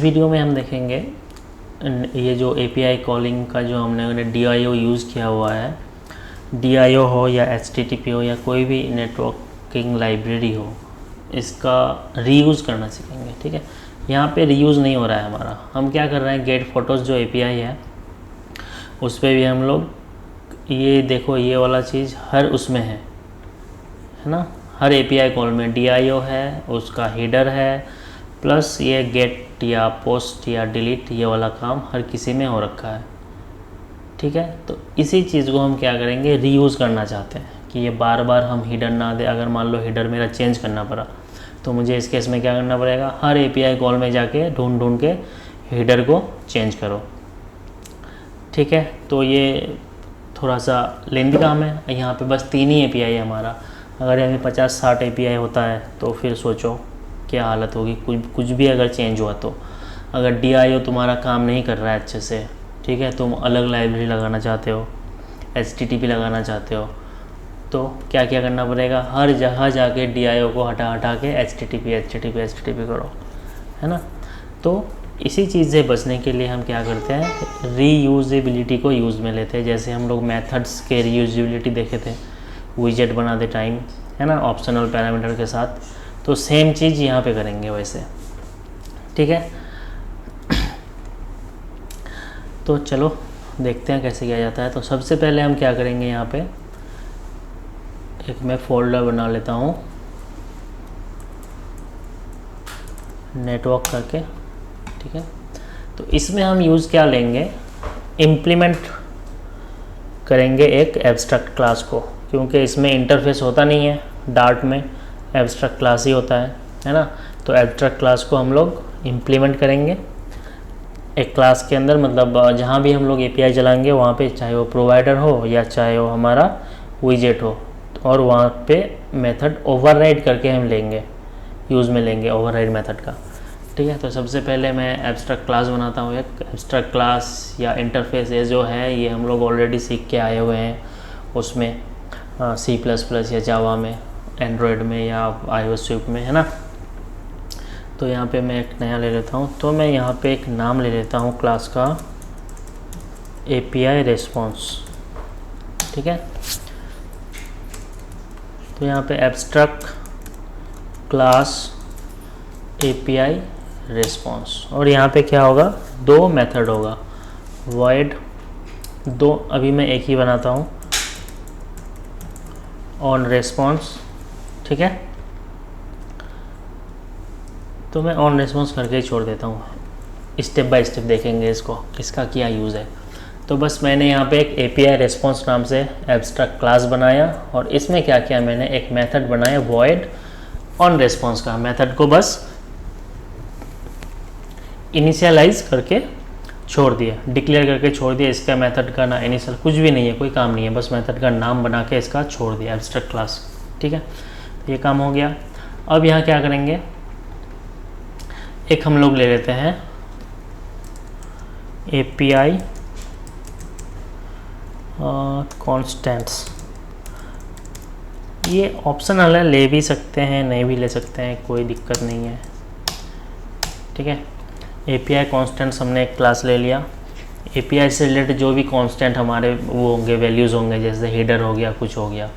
Video में हम देखेंगे ये जो API कॉलिंग का जो हमने DIO यूज़ किया हुआ है, DIO हो या HTTP हो या कोई भी नेटवर्किंग लाइब्रेरी हो, इसका रीयूज़ करना सीखेंगे। ठीक है, यहाँ पे रीयूज़ नहीं हो रहा है हमारा। हम क्या कर रहे हैं, गेट फोटोज़ जो API है उस पर भी हम लोग ये देखो, ये वाला चीज़ हर उसमें है ना, हर API कॉल में DIO है, उसका हेडर है, प्लस ये गेट या पोस्ट या डिलीट ये वाला काम हर किसी में हो रखा है। ठीक है, तो इसी चीज़ को हम क्या करेंगे, रीयूज़ करना चाहते हैं कि ये बार बार हम हेडर ना दे। अगर मान लो हेडर मेरा चेंज करना पड़ा तो मुझे इस केस में क्या करना पड़ेगा, हर API कॉल में जाके ढूंढ के हेडर को चेंज करो। ठीक है, तो ये थोड़ा सा लेंदी काम है। यहाँ पे बस 3 ही API है हमारा। अगर हमें 50-60 API होता है तो फिर सोचो क्या हालत होगी, कुछ भी अगर चेंज हुआ तो। अगर DIO तुम्हारा काम नहीं कर रहा है अच्छे से, ठीक है, तुम अलग लाइब्रेरी लगाना चाहते हो, HTTP लगाना चाहते हो, तो क्या क्या करना पड़ेगा, हर जगह जाके DIO को हटा के HTTP करो, है ना। तो इसी चीज़ से बचने के लिए हम क्या करते हैं, रीयूजेबिलिटी को यूज़ में लेते हैं। जैसे हम लोग मेथड्स के रीयूजेबिलिटी देखे थे विजेट बनाते टाइम, है ना, ऑप्शनल पैरामीटर के साथ, तो सेम चीज़ यहाँ पे करेंगे वैसे। ठीक है, तो चलो देखते हैं कैसे किया जाता है। तो सबसे पहले हम क्या करेंगे, यहाँ पे एक मैं फोल्डर बना लेता हूँ नेटवर्क करके। ठीक है, तो इसमें हम यूज़ क्या लेंगे, इम्प्लीमेंट करेंगे एक एब्स्ट्रैक्ट क्लास को, क्योंकि इसमें इंटरफेस होता नहीं है, डार्ट में एब्स्ट्रैक्ट क्लास ही होता है ना। तो एब्स्ट्रैक्ट क्लास को हम लोग इम्प्लीमेंट करेंगे एक क्लास के अंदर, मतलब जहाँ भी हम लोग API चलाएंगे वहाँ पे, चाहे वो प्रोवाइडर हो या चाहे वो हमारा विजेट हो, और वहाँ पे मेथड ओवरराइड करके हम लेंगे, यूज़ में लेंगे ओवरराइड मेथड का। ठीक है, तो सबसे पहले मैं एब्स्ट्रैक्ट क्लास बनाता हूँ। एक एब्स्ट्रैक्ट क्लास या इंटरफेस ये जो है, ये हम लोग ऑलरेडी सीख के आए हुए हैं उसमें, C++ या जावा में, एंड्रॉयड में या iOS स्विफ्ट में, है ना। तो यहाँ पे मैं एक नया ले लेता हूँ। तो मैं यहाँ पे एक नाम ले लेता हूँ क्लास का, API रेस्पॉन्स। ठीक है, तो यहाँ पे एब्स्ट्रैक्ट क्लास API रेस्पॉन्स, और यहाँ पे क्या होगा, 2 मेथड होगा, void 2, अभी मैं एक ही बनाता हूँ, ऑन रेस्पॉन्स। ठीक है, तो मैं ऑन रेस्पॉन्स करके ही छोड़ देता हूँ, स्टेप बाय स्टेप देखेंगे इसको किसका क्या यूज़ है। तो बस मैंने यहाँ पे एक API रेस्पॉन्स नाम से एब्स्ट्रैक्ट क्लास बनाया, और इसमें क्या किया, मैंने एक मेथड बनाया void ऑन रेस्पॉन्स का। मेथड को बस इनिशियलाइज करके छोड़ दिया, डिक्लेयर करके छोड़ दिया। इसका मेथड का ना इनिशियल कुछ भी नहीं है, कोई काम नहीं है, बस मेथड का नाम बना के इसका छोड़ दिया, एब्स्ट्रैक्ट क्लास। ठीक है, तो ये काम हो गया। अब यहाँ क्या करेंगे, एक हम लोग ले लेते हैं API कॉन्स्टेंट्स। ये ऑप्शनल है, ले भी सकते हैं नहीं भी ले सकते हैं, कोई दिक्कत नहीं है। ठीक है, API कॉन्स्टेंट्स हमने एक क्लास ले लिया। API से रिलेटेड जो भी कॉन्स्टेंट हमारे वो होंगे, वैल्यूज़ होंगे, जैसे हेडर हो गया, कुछ हो गया,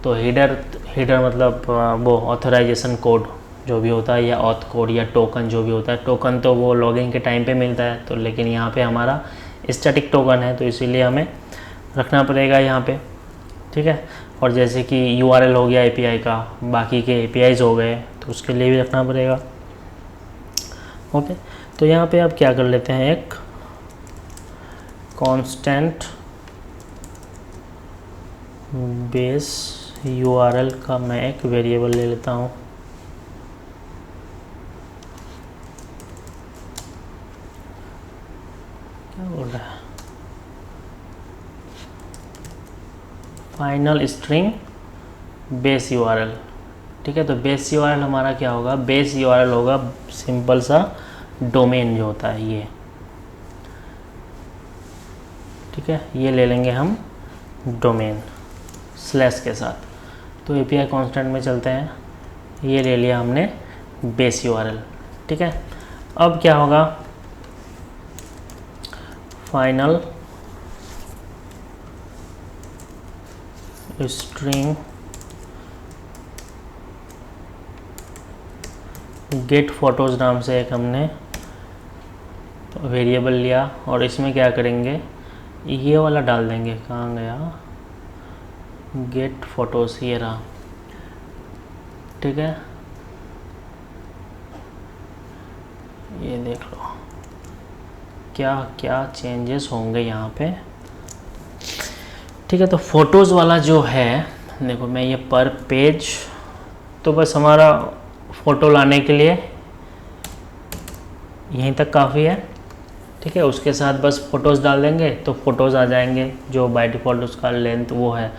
तो हेडर मतलब वो ऑथराइजेशन कोड जो भी होता है, या ऑथ कोड या टोकन जो भी होता है। टोकन तो वो लॉगिन के टाइम पे मिलता है, तो लेकिन यहाँ पे हमारा स्टैटिक टोकन है, तो इसीलिए हमें रखना पड़ेगा यहाँ पे। ठीक है, और जैसे कि URL हो गया API का, बाकी के APIs हो गए, तो उसके लिए भी रखना पड़ेगा। ओके, तो यहाँ पे अब क्या कर लेते हैं, एक कांस्टेंट बेस URL का मैं एक वेरिएबल ले लेता हूँ। क्या बोल रहा है, फाइनल स्ट्रिंग बेस URL। ठीक है, तो बेस URL हमारा क्या होगा, बेस URL होगा सिंपल सा डोमेन जो होता है ये। ठीक है, ये ले लेंगे हम डोमेन स्लैश के साथ। तो API कांस्टेंट में चलते हैं, ये ले लिया हमने बेस URL। ठीक है, अब क्या होगा, फाइनल स्ट्रिंग गेट फोटोज़ नाम से एक हमने वेरिएबल लिया और इसमें क्या करेंगे, ये वाला डाल देंगे। कहाँ गया, गेट फोटोज़, ये रहा। ठीक है, ये देख लो क्या क्या चेंजेस होंगे यहाँ पे। ठीक है, तो फ़ोटोज़ वाला जो है, देखो मैं ये पर पेज, तो बस हमारा फ़ोटो लाने के लिए यहीं तक काफ़ी है। ठीक है, उसके साथ बस फ़ोटोज़ डाल देंगे तो फ़ोटोज़ आ जाएंगे। जो बाय डिफ़ॉल्ट उसका लेंथ वो है,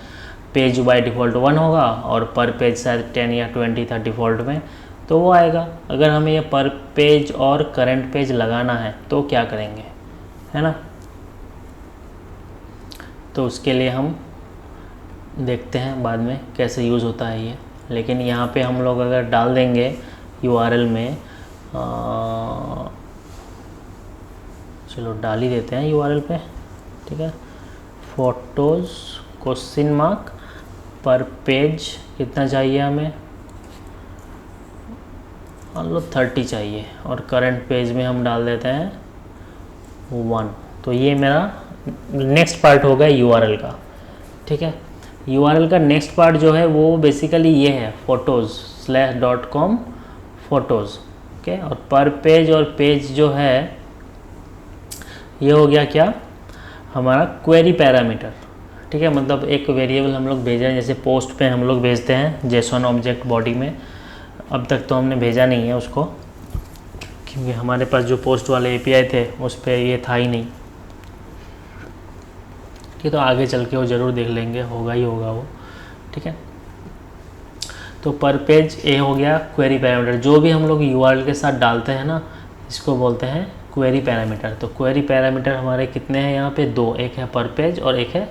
पेज बाय डिफ़ॉल्ट 1 होगा और पर पेज शायद 10 या 20 था डिफ़ॉल्ट में, तो वो आएगा। अगर हमें ये पर पेज और करंट पेज लगाना है तो क्या करेंगे, है ना। तो उसके लिए हम देखते हैं बाद में कैसे यूज़ होता है ये। लेकिन यहाँ पे हम लोग अगर डाल देंगे URL में, चलो डाल ही देते हैं URL पे। ठीक है, फोटोज़ क्वेश्चन मार्क पर पेज कितना चाहिए हमें, मान लो 30 चाहिए, और करंट पेज में हम डाल देते हैं 1। तो ये मेरा नेक्स्ट पार्ट होगा URL का। ठीक है, URL का नेक्स्ट पार्ट जो है वो बेसिकली ये है, photos/.com फोटोज़। ओके, और पर पेज और पेज जो है ये हो गया क्या, हमारा क्वेरी पैरामीटर। ठीक है, मतलब एक वेरिएबल हम लोग भेज रहे हैं, जैसे पोस्ट पे हम लोग भेजते हैं JSON ऑब्जेक्ट बॉडी में। अब तक तो हमने भेजा नहीं है उसको, क्योंकि हमारे पास जो पोस्ट वाले API थे उस पर ये था ही नहीं। ठीक है, तो आगे चल के वो ज़रूर देख लेंगे, होगा ही होगा वो। ठीक है, तो पर पेज ए हो गया क्वेरी पैरामीटर। जो भी हम लोग URL के साथ डालते हैं ना, इसको बोलते हैं क्वेरी पैरामीटर। तो क्वेरी पैरामीटर हमारे कितने हैं यहाँ पे, 2, एक है पर पेज और एक है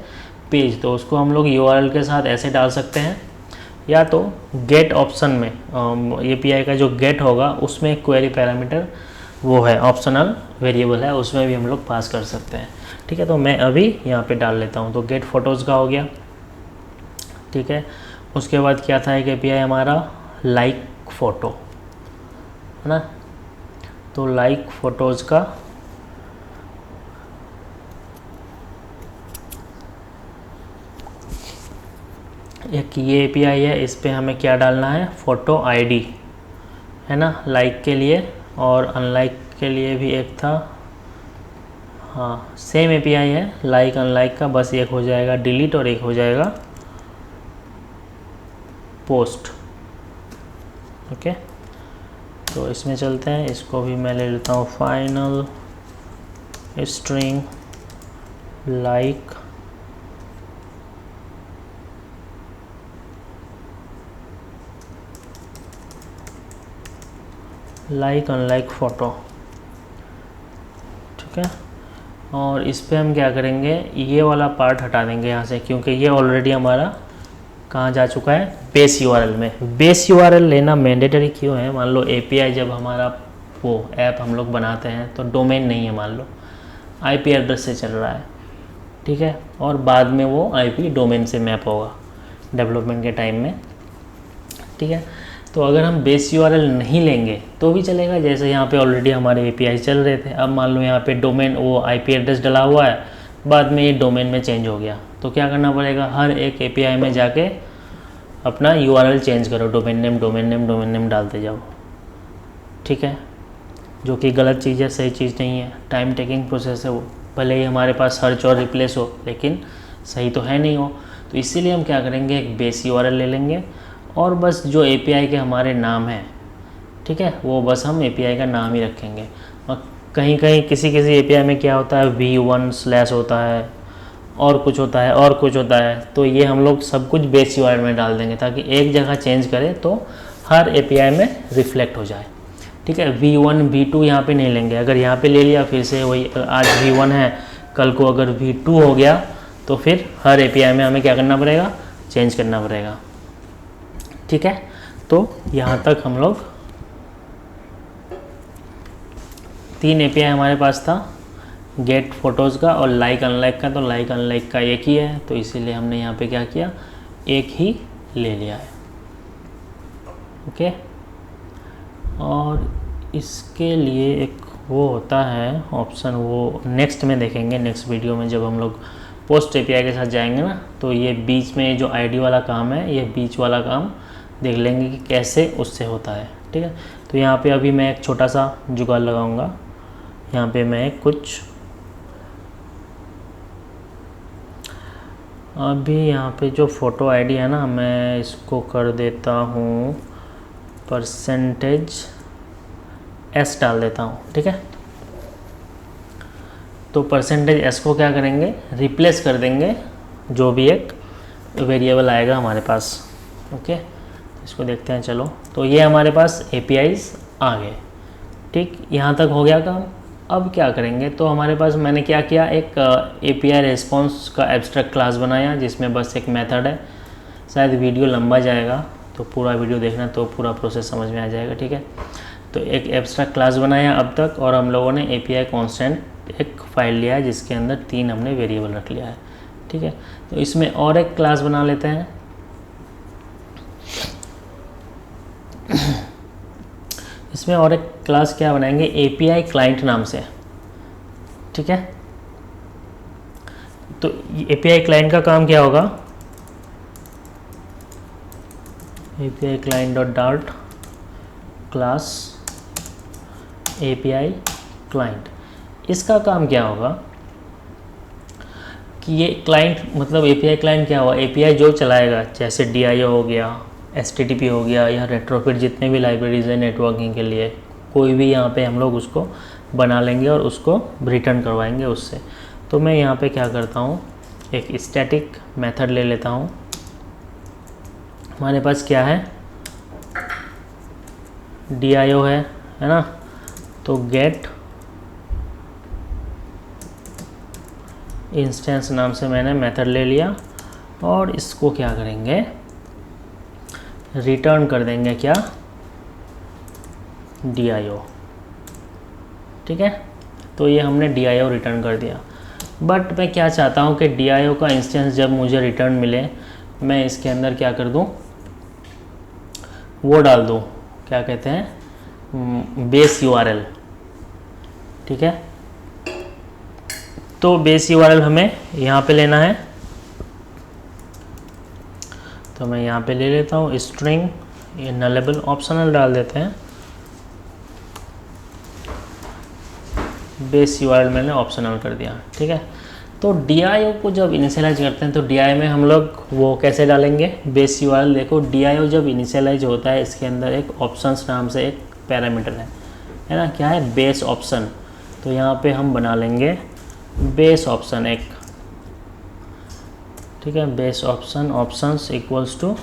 पेज। तो उसको हम लोग URL के साथ ऐसे डाल सकते हैं, या तो गेट ऑप्शन में API का जो गेट होगा उसमें क्वेरी पैरामीटर वो है ऑप्शनल वेरिएबल है, उसमें भी हम लोग पास कर सकते हैं। ठीक है, तो मैं अभी यहाँ पे डाल लेता हूँ। तो गेट फोटोज़ का हो गया। ठीक है, उसके बाद क्या था एक API हमारा, लाइक फ़ोटो, है ना। तो लाइक फ़ोटोज़ का एक ये API है, इस पे हमें क्या डालना है, फ़ोटो ID, है ना, लाइक के लिए। और अनलाइक के लिए भी एक था, हाँ सेम API है लाइक अनलाइक का, बस एक हो जाएगा डिलीट और एक हो जाएगा पोस्ट। ओके, तो इसमें चलते हैं, इसको भी मैं ले लेता हूँ final string like unlike photo. ठीक है, और इस पे हम क्या करेंगे, ये वाला पार्ट हटा देंगे यहाँ से, क्योंकि ये ऑलरेडी हमारा कहाँ जा चुका है, बेस URL में। बेस URL लेना मैंडेटरी क्यों है, मान लो API जब हमारा वो ऐप हम लोग बनाते हैं तो डोमेन नहीं है, मान लो IP एड्रेस से चल रहा है। ठीक है, और बाद में वो IP डोमेन से मैप होगा डेवलपमेंट के टाइम में। ठीक है, तो अगर हम बेस URL नहीं लेंगे तो भी चलेगा, जैसे यहाँ पे ऑलरेडी हमारे API चल रहे थे। अब मान लो यहाँ पे डोमेन वो IP एड्रेस डला हुआ है, बाद में ये डोमेन में चेंज हो गया, तो क्या करना पड़ेगा, हर एक API में जाके अपना URL चेंज करो, डोमेन नेम डालते जाओ। ठीक है, जो कि गलत चीज़ है, सही चीज़ नहीं है, टाइम टेकिंग प्रोसेस है वो। भले ही हमारे पास सर्च और रिप्लेस हो, लेकिन सही तो है नहीं हो। तो इसीलिए हम क्या करेंगे, एक बेस URL ले लेंगे और बस जो API के हमारे नाम हैं, ठीक है, वो बस हम API का नाम ही रखेंगे। और कहीं कहीं किसी API में क्या होता है, v1/ होता है, और कुछ होता है और कुछ होता है, तो ये हम लोग सब कुछ बेस URL में डाल देंगे, ताकि एक जगह चेंज करें तो हर API में रिफ्लेक्ट हो जाए। ठीक है, v1 v2 यहाँ पे नहीं लेंगे। अगर यहाँ पे ले लिया, फिर से वही, आज v1 है, कल को अगर v2 हो गया तो फिर हर API में हमें क्या करना पड़ेगा, चेंज करना पड़ेगा। ठीक है, तो यहाँ तक हम लोग 3 API हमारे पास था, गेट फोटोज़ का और लाइक अनलाइक का, तो लाइक अनलाइक का एक ही है, तो इसीलिए हमने यहाँ पे क्या किया, एक ही ले लिया है। ओके, और इसके लिए एक वो होता है ऑप्शन, वो नेक्स्ट में देखेंगे, नेक्स्ट वीडियो में जब हम लोग पोस्ट एपीआई के साथ जाएंगे ना, तो ये बीच में जो आईडी वाला काम है, ये बीच वाला काम देख लेंगे कि कैसे उससे होता है। ठीक है, तो यहाँ पे अभी मैं एक छोटा सा जुगाड़ लगाऊंगा। यहाँ पे मैं कुछ अभी यहाँ पे जो फ़ोटो आईडी है ना, मैं इसको कर देता हूँ %s डाल देता हूँ। ठीक है, तो %s को क्या करेंगे, रिप्लेस कर देंगे जो भी एक वेरिएबल आएगा हमारे पास। ओके, इसको देखते हैं। चलो, तो ये हमारे पास APIs आ गए। ठीक, यहाँ तक हो गया काम। अब क्या करेंगे, तो हमारे पास मैंने क्या किया, एक API रेस्पॉन्स का एब्स्ट्रैक्ट क्लास बनाया जिसमें बस एक मेथड है। शायद वीडियो लंबा जाएगा, तो पूरा वीडियो देखना तो पूरा प्रोसेस समझ में आ जाएगा। ठीक है, तो एक एब्स्ट्रैक्ट क्लास बनाया अब तक, और हम लोगों ने API कांस्टेंट एक फाइल लिया है जिसके अंदर 3 हमने वेरिएबल रख लिया है। ठीक है, तो इसमें और एक क्लास बना लेते हैं। इसमें और एक क्लास क्या बनाएंगे, API क्लाइंट नाम से। ठीक है, तो API क्लाइंट का काम क्या होगा, API client dot dart class API client. इसका काम क्या होगा कि ये क्लाइंट मतलब API क्लाइंट क्या हुआ, API जो चलाएगा, जैसे DIO हो गया, HTTP हो गया, या रेट्रोफिट जितने भी लाइब्रेरीज हैं नेटवर्किंग के लिए, कोई भी यहाँ पे हम लोग उसको बना लेंगे और उसको रिटर्न करवाएंगे उससे। तो मैं यहाँ पे क्या करता हूँ, एक स्टैटिक मेथड ले लेता हूँ। हमारे पास क्या है, DIO है ना, तो गेट इंस्टेंस नाम से मैंने मेथड ले लिया, और इसको क्या करेंगे, रिटर्न कर देंगे क्या, DIO। ठीक है, तो ये हमने DIO रिटर्न कर दिया। बट मैं क्या चाहता हूँ कि DIO का इंस्टेंस जब मुझे रिटर्न मिले, मैं इसके अंदर क्या कर दूँ, वो डाल दूँ, क्या कहते हैं, बेस URL। ठीक है, तो बेस URL हमें यहाँ पे लेना है, तो मैं यहाँ पे ले लेता हूँ स्ट्रिंग, ये नलेबल ऑप्शनल डाल देते हैं, बेस URL मैंने ऑप्शनल कर दिया। ठीक है, तो DIO को जब इनिशियलाइज करते हैं तो DIO में हम लोग वो कैसे डालेंगे, बेस URL। देखो, DIO जब इनिशियलाइज होता है, इसके अंदर एक ऑप्शंस नाम से एक पैरामीटर है ना, क्या है, बेस ऑप्शन। तो यहाँ पे हम बना लेंगे बेस ऑप्शन एक। ठीक है, base option, options equals to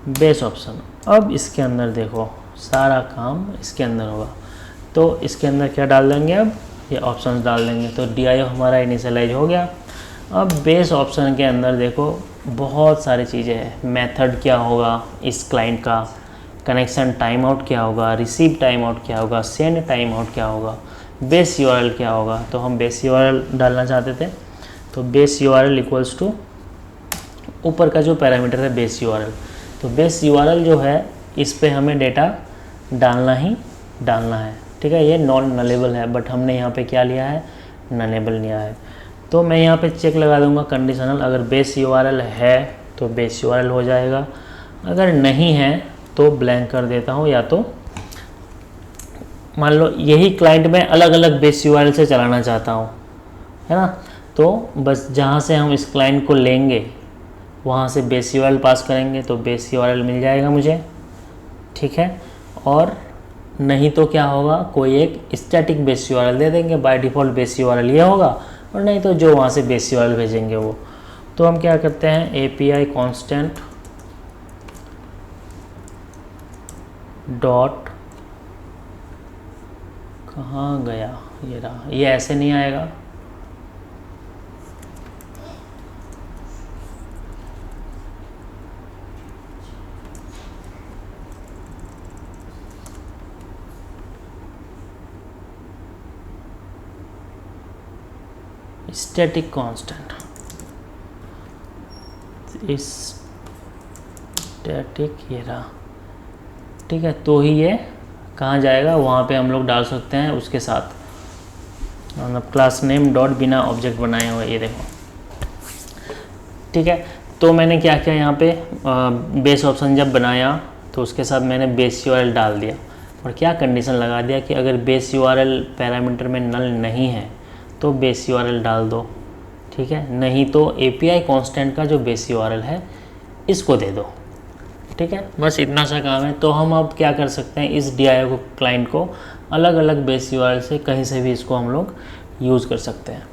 base option. अब इसके अंदर देखो, सारा काम इसके अंदर होगा, तो इसके अंदर क्या डाल देंगे, अब ये ऑप्शंस डाल देंगे, तो DIO हमारा इनिशियलाइज हो गया। अब बेस ऑप्शन के अंदर देखो बहुत सारी चीज़ें हैं, मेथड क्या होगा इस क्लाइंट का, कनेक्शन टाइम आउट क्या होगा, रिसीव टाइम आउट क्या होगा, सेंड टाइम आउट क्या होगा, बेस URL क्या होगा। तो हम बेस URL डालना चाहते थे, तो बेस URL इक्वल्स टू ऊपर का जो पैरामीटर है बेस URL, तो बेस URL जो है इस पे हमें डेटा डालना ही डालना है। ठीक है, ये नॉन नलेबल है, बट हमने यहाँ पे क्या लिया है, नलेबल लिया है। तो मैं यहाँ पे चेक लगा दूंगा कंडीशनल, अगर बेस URL है तो बेस URL हो जाएगा, अगर नहीं है तो ब्लैंक कर देता हूँ, या तो मान लो यही क्लाइंट में अलग अलग बेस URL से चलाना चाहता हूँ, है ना, तो बस जहाँ से हम इस क्लाइंट को लेंगे वहाँ से बेस URL पास करेंगे तो बेस URL मिल जाएगा मुझे। ठीक है, और नहीं तो क्या होगा, कोई एक स्टैटिक बेस URL दे देंगे, बाय डिफ़ॉल्ट बेस URL ये होगा, और नहीं तो जो वहाँ से बेस URL भेजेंगे वो। तो हम क्या करते हैं, API कांस्टेंट डॉट, कहाँ गया, ये रहा, ये ऐसे नहीं आएगा, स्टैटिक कांस्टेंट, स्टैटिक ये रहा, ठीक है। तो ही ये कहाँ जाएगा, वहाँ पे हम लोग डाल सकते हैं उसके साथ, मतलब क्लास नेम डॉट बिना ऑब्जेक्ट बनाए हुए, ये देखो, ठीक है। तो मैंने क्या किया यहाँ पे, बेस ऑप्शन जब बनाया तो उसके साथ मैंने बेस यूआरएल डाल दिया और क्या कंडीशन लगा दिया कि अगर बेस यूआरएल पैरामीटर में नल नहीं है तो बेस यूआरएल डाल दो, ठीक है, नहीं तो एपीआई कांस्टेंट का जो बेस यूआरएल है इसको दे दो, ठीक है। बस इतना सा काम है। तो हम अब क्या कर सकते हैं, इस DIO को क्लाइंट को अलग अलग बेस यूआरएल से कहीं से भी इसको हम लोग यूज़ कर सकते हैं।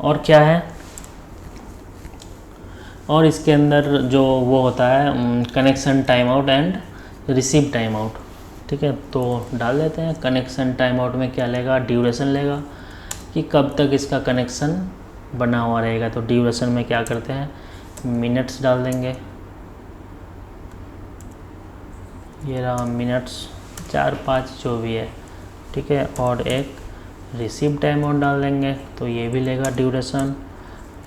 और क्या है, और इसके अंदर जो वो होता है connection time out and receive time out, ठीक है। तो डाल देते हैं, कनेक्शन टाइम आउट में क्या लेगा, ड्यूरेशन लेगा कि कब तक इसका कनेक्शन बना हुआ रहेगा। तो ड्यूरेशन में क्या करते हैं, मिनट्स डाल देंगे, ये रहा मिनट्स, 4-5 जो भी है, ठीक है। और एक रिसीव टाइम आउट डाल देंगे, तो ये भी लेगा ड्यूरेशन,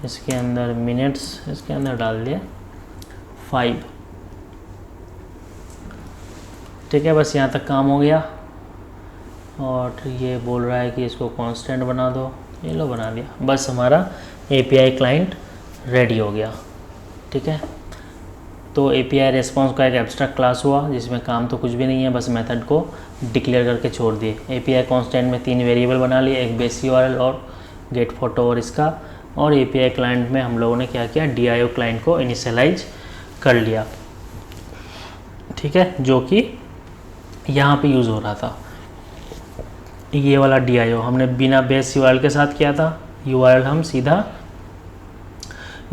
इसके अंदर मिनट्स, इसके अंदर डाल दिया 5, ठीक है। बस यहाँ तक काम हो गया। और ये बोल रहा है कि इसको कांस्टेंट बना दो, ये लो बना दिया, बस हमारा एपीआई क्लाइंट रेडी हो गया, ठीक है। तो एपीआई रेस्पॉन्स का एक एब्स्ट्रैक्ट क्लास हुआ जिसमें काम तो कुछ भी नहीं है, बस मेथड को डिक्लेयर करके छोड़ दिए। एपीआई कांस्टेंट में 3 वेरिएबल बना लिए, एक बेस यूआरएल और गेट फोटो और इसका, और एपीआई क्लाइंट में हम लोगों ने क्या किया, DIO क्लाइंट को इनिशियलाइज कर लिया, ठीक है, जो कि यहाँ पे यूज़ हो रहा था। ये वाला DIO हमने बिना बेस यूआरएल के साथ किया था, यूआरएल हम सीधा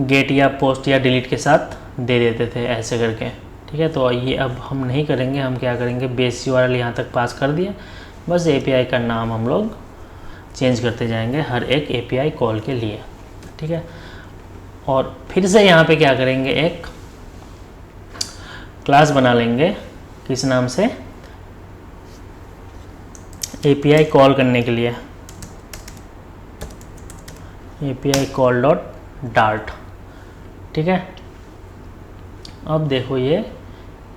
गेट या पोस्ट या डिलीट के साथ दे देते थे ऐसे करके, ठीक है। तो ये अब हम नहीं करेंगे, हम क्या करेंगे, बेस यूआरएल यहाँ तक पास कर दिया, बस एपीआई का नाम हम लोग चेंज करते जाएंगे हर एक एपीआई कॉल के लिए, ठीक है। और फिर से यहाँ पे क्या करेंगे, एक क्लास बना लेंगे, किस नाम से, एपीआई कॉल करने के लिए, एपीआई कॉल डॉट डार्ट, ठीक है। अब देखो ये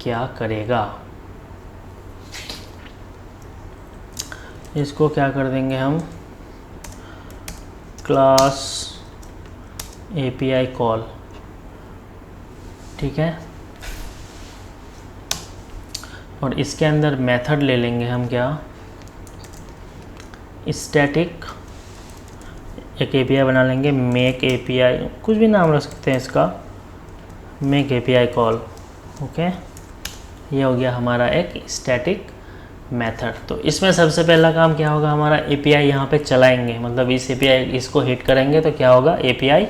क्या करेगा, इसको क्या कर देंगे हम, क्लास एपीआई कॉल, ठीक है। और इसके अंदर मेथड ले लेंगे हम, क्या, स्टैटिक, एक एपीआई बना लेंगे, मेक एपीआई, कुछ भी नाम रख सकते हैं इसका, मेक एपीआई कॉल, ओके। ये हो गया हमारा एक स्टैटिक मेथड। तो इसमें सबसे पहला काम क्या होगा, हमारा एपीआई यहाँ पे चलाएंगे, मतलब इस एपीआई इसको हिट करेंगे तो क्या होगा, एपीआई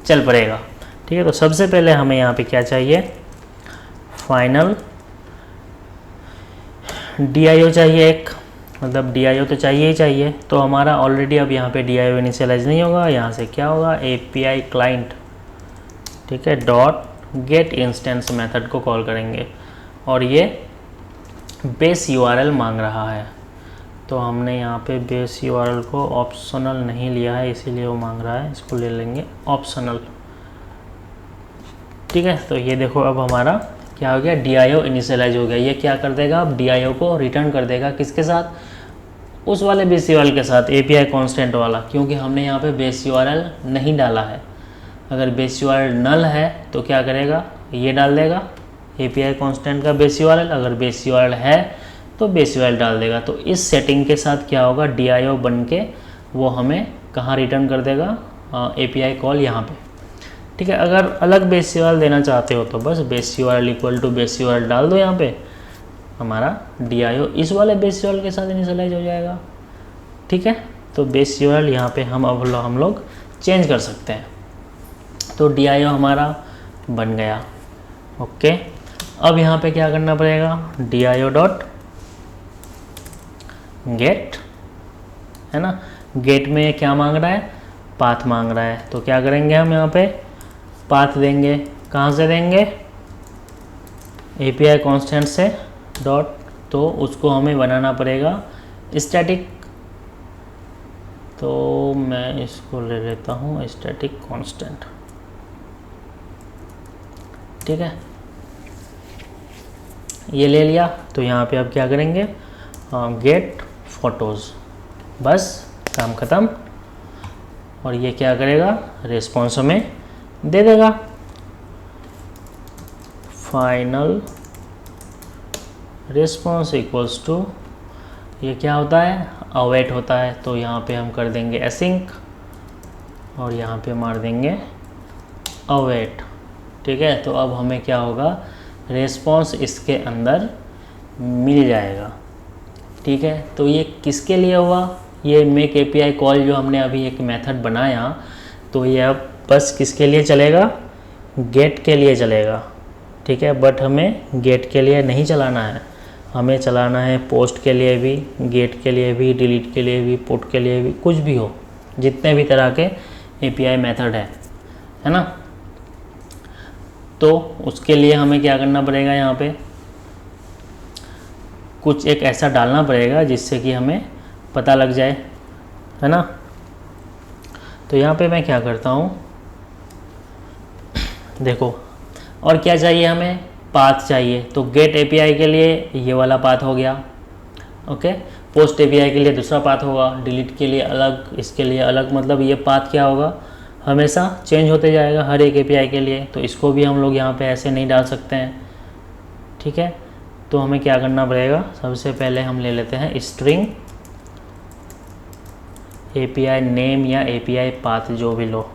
चल पड़ेगा, ठीक है। तो सबसे पहले हमें यहाँ पे क्या चाहिए, फाइनल DIO चाहिए एक, मतलब DIO तो चाहिए ही चाहिए। तो हमारा ऑलरेडी अब यहाँ पे DIO इनिशियलाइज नहीं होगा, यहाँ से क्या होगा, एपीआई क्लाइंट, ठीक है, डॉट गेट इंस्टेंस मेथड को कॉल करेंगे। और ये बेस यूआरएल मांग रहा है, तो हमने यहाँ पे बेस यूआरएल को ऑप्शनल नहीं लिया है, इसीलिए वो मांग रहा है, इसको ले लेंगे ऑप्शनल, ठीक है। तो ये देखो अब हमारा क्या हो गया, DIO इनिशियलाइज हो गया। ये क्या कर देगा, अब DIO को रिटर्न कर देगा, किसके साथ, उस वाले बेस यूआरएल के साथ, एपीआई कांस्टेंट वाला, क्योंकि हमने यहाँ पे बेस यूआरएल नहीं डाला है। अगर बेस यूआरएल नल है तो क्या करेगा, ये डाल देगा एपीआई कांस्टेंट का बेस यूआरएल, अगर बेस यूआरएल है तो बेस यूआरएल डाल देगा। तो इस सेटिंग के साथ क्या होगा, DIO बन के वो हमें कहाँ रिटर्न कर देगा, एपीआई कॉल यहाँ पे, ठीक है। अगर अलग बेस यूआरएल देना चाहते हो तो बस base URL equal to base URL डाल दो, यहाँ पे हमारा DIO इस वाले बेस यूआरएल के साथ इनिशियलाइज हो जाएगा, ठीक है। तो बेस यूआरएल यहाँ पे हम लोग चेंज कर सकते हैं। तो DIO हमारा बन गया, ओके। अब यहाँ पे क्या करना पड़ेगा, DIO डॉट गेट, है ना, गेट में क्या मांग रहा है, पाथ मांग रहा है। तो क्या करेंगे हम, यहाँ पे पाथ देंगे, कहाँ से देंगे, एपीआई कांस्टेंट से डॉट, तो उसको हमें बनाना पड़ेगा स्टैटिक। तो मैं इसको ले लेता हूँ स्टैटिक कांस्टेंट, ठीक है। ये ले लिया तो यहाँ पे अब क्या करेंगे, गेट फोटोज़, बस काम ख़त्म। और ये क्या करेगा, रिस्पॉन्स हमें दे देगा, फाइनल रिस्पॉन्स इक्वल्स टू, ये क्या होता है, अवेट होता है। तो यहाँ पे हम कर देंगे एसिंक और यहाँ पे मार देंगे अवेट, ठीक है। तो अब हमें क्या होगा, रिस्पॉन्स इसके अंदर मिल जाएगा, ठीक है। तो ये किसके लिए हुआ, ये मेक एपीआई कॉल जो हमने अभी एक मेथड बनाया, तो ये अब बस किसके लिए चलेगा, गेट के लिए चलेगा, ठीक है। बट हमें गेट के लिए नहीं चलाना है, हमें चलाना है पोस्ट के लिए भी, गेट के लिए भी, डिलीट के लिए भी, पुट के लिए भी, कुछ भी हो, जितने भी तरह के एपीआई मेथड है ना। तो उसके लिए हमें क्या करना पड़ेगा, यहाँ पे कुछ एक ऐसा डालना पड़ेगा जिससे कि हमें पता लग जाए, है ना। तो यहाँ पे मैं क्या करता हूँ, देखो, और क्या चाहिए हमें, पाथ चाहिए। तो गेट एपीआई के लिए ये वाला पाथ हो गया, ओके। पोस्ट एपीआई के लिए दूसरा पाथ होगा, डिलीट के लिए अलग, इसके लिए अलग, मतलब ये पाथ क्या होगा, हमेशा चेंज होते जाएगा हर एक एपीआई के लिए। तो इसको भी हम लोग यहाँ पे ऐसे नहीं डाल सकते हैं, ठीक है। तो हमें क्या करना पड़ेगा, सबसे पहले हम ले लेते हैं स्ट्रिंग एपीआई नेम या एपीआई पाथ, जो भी लो,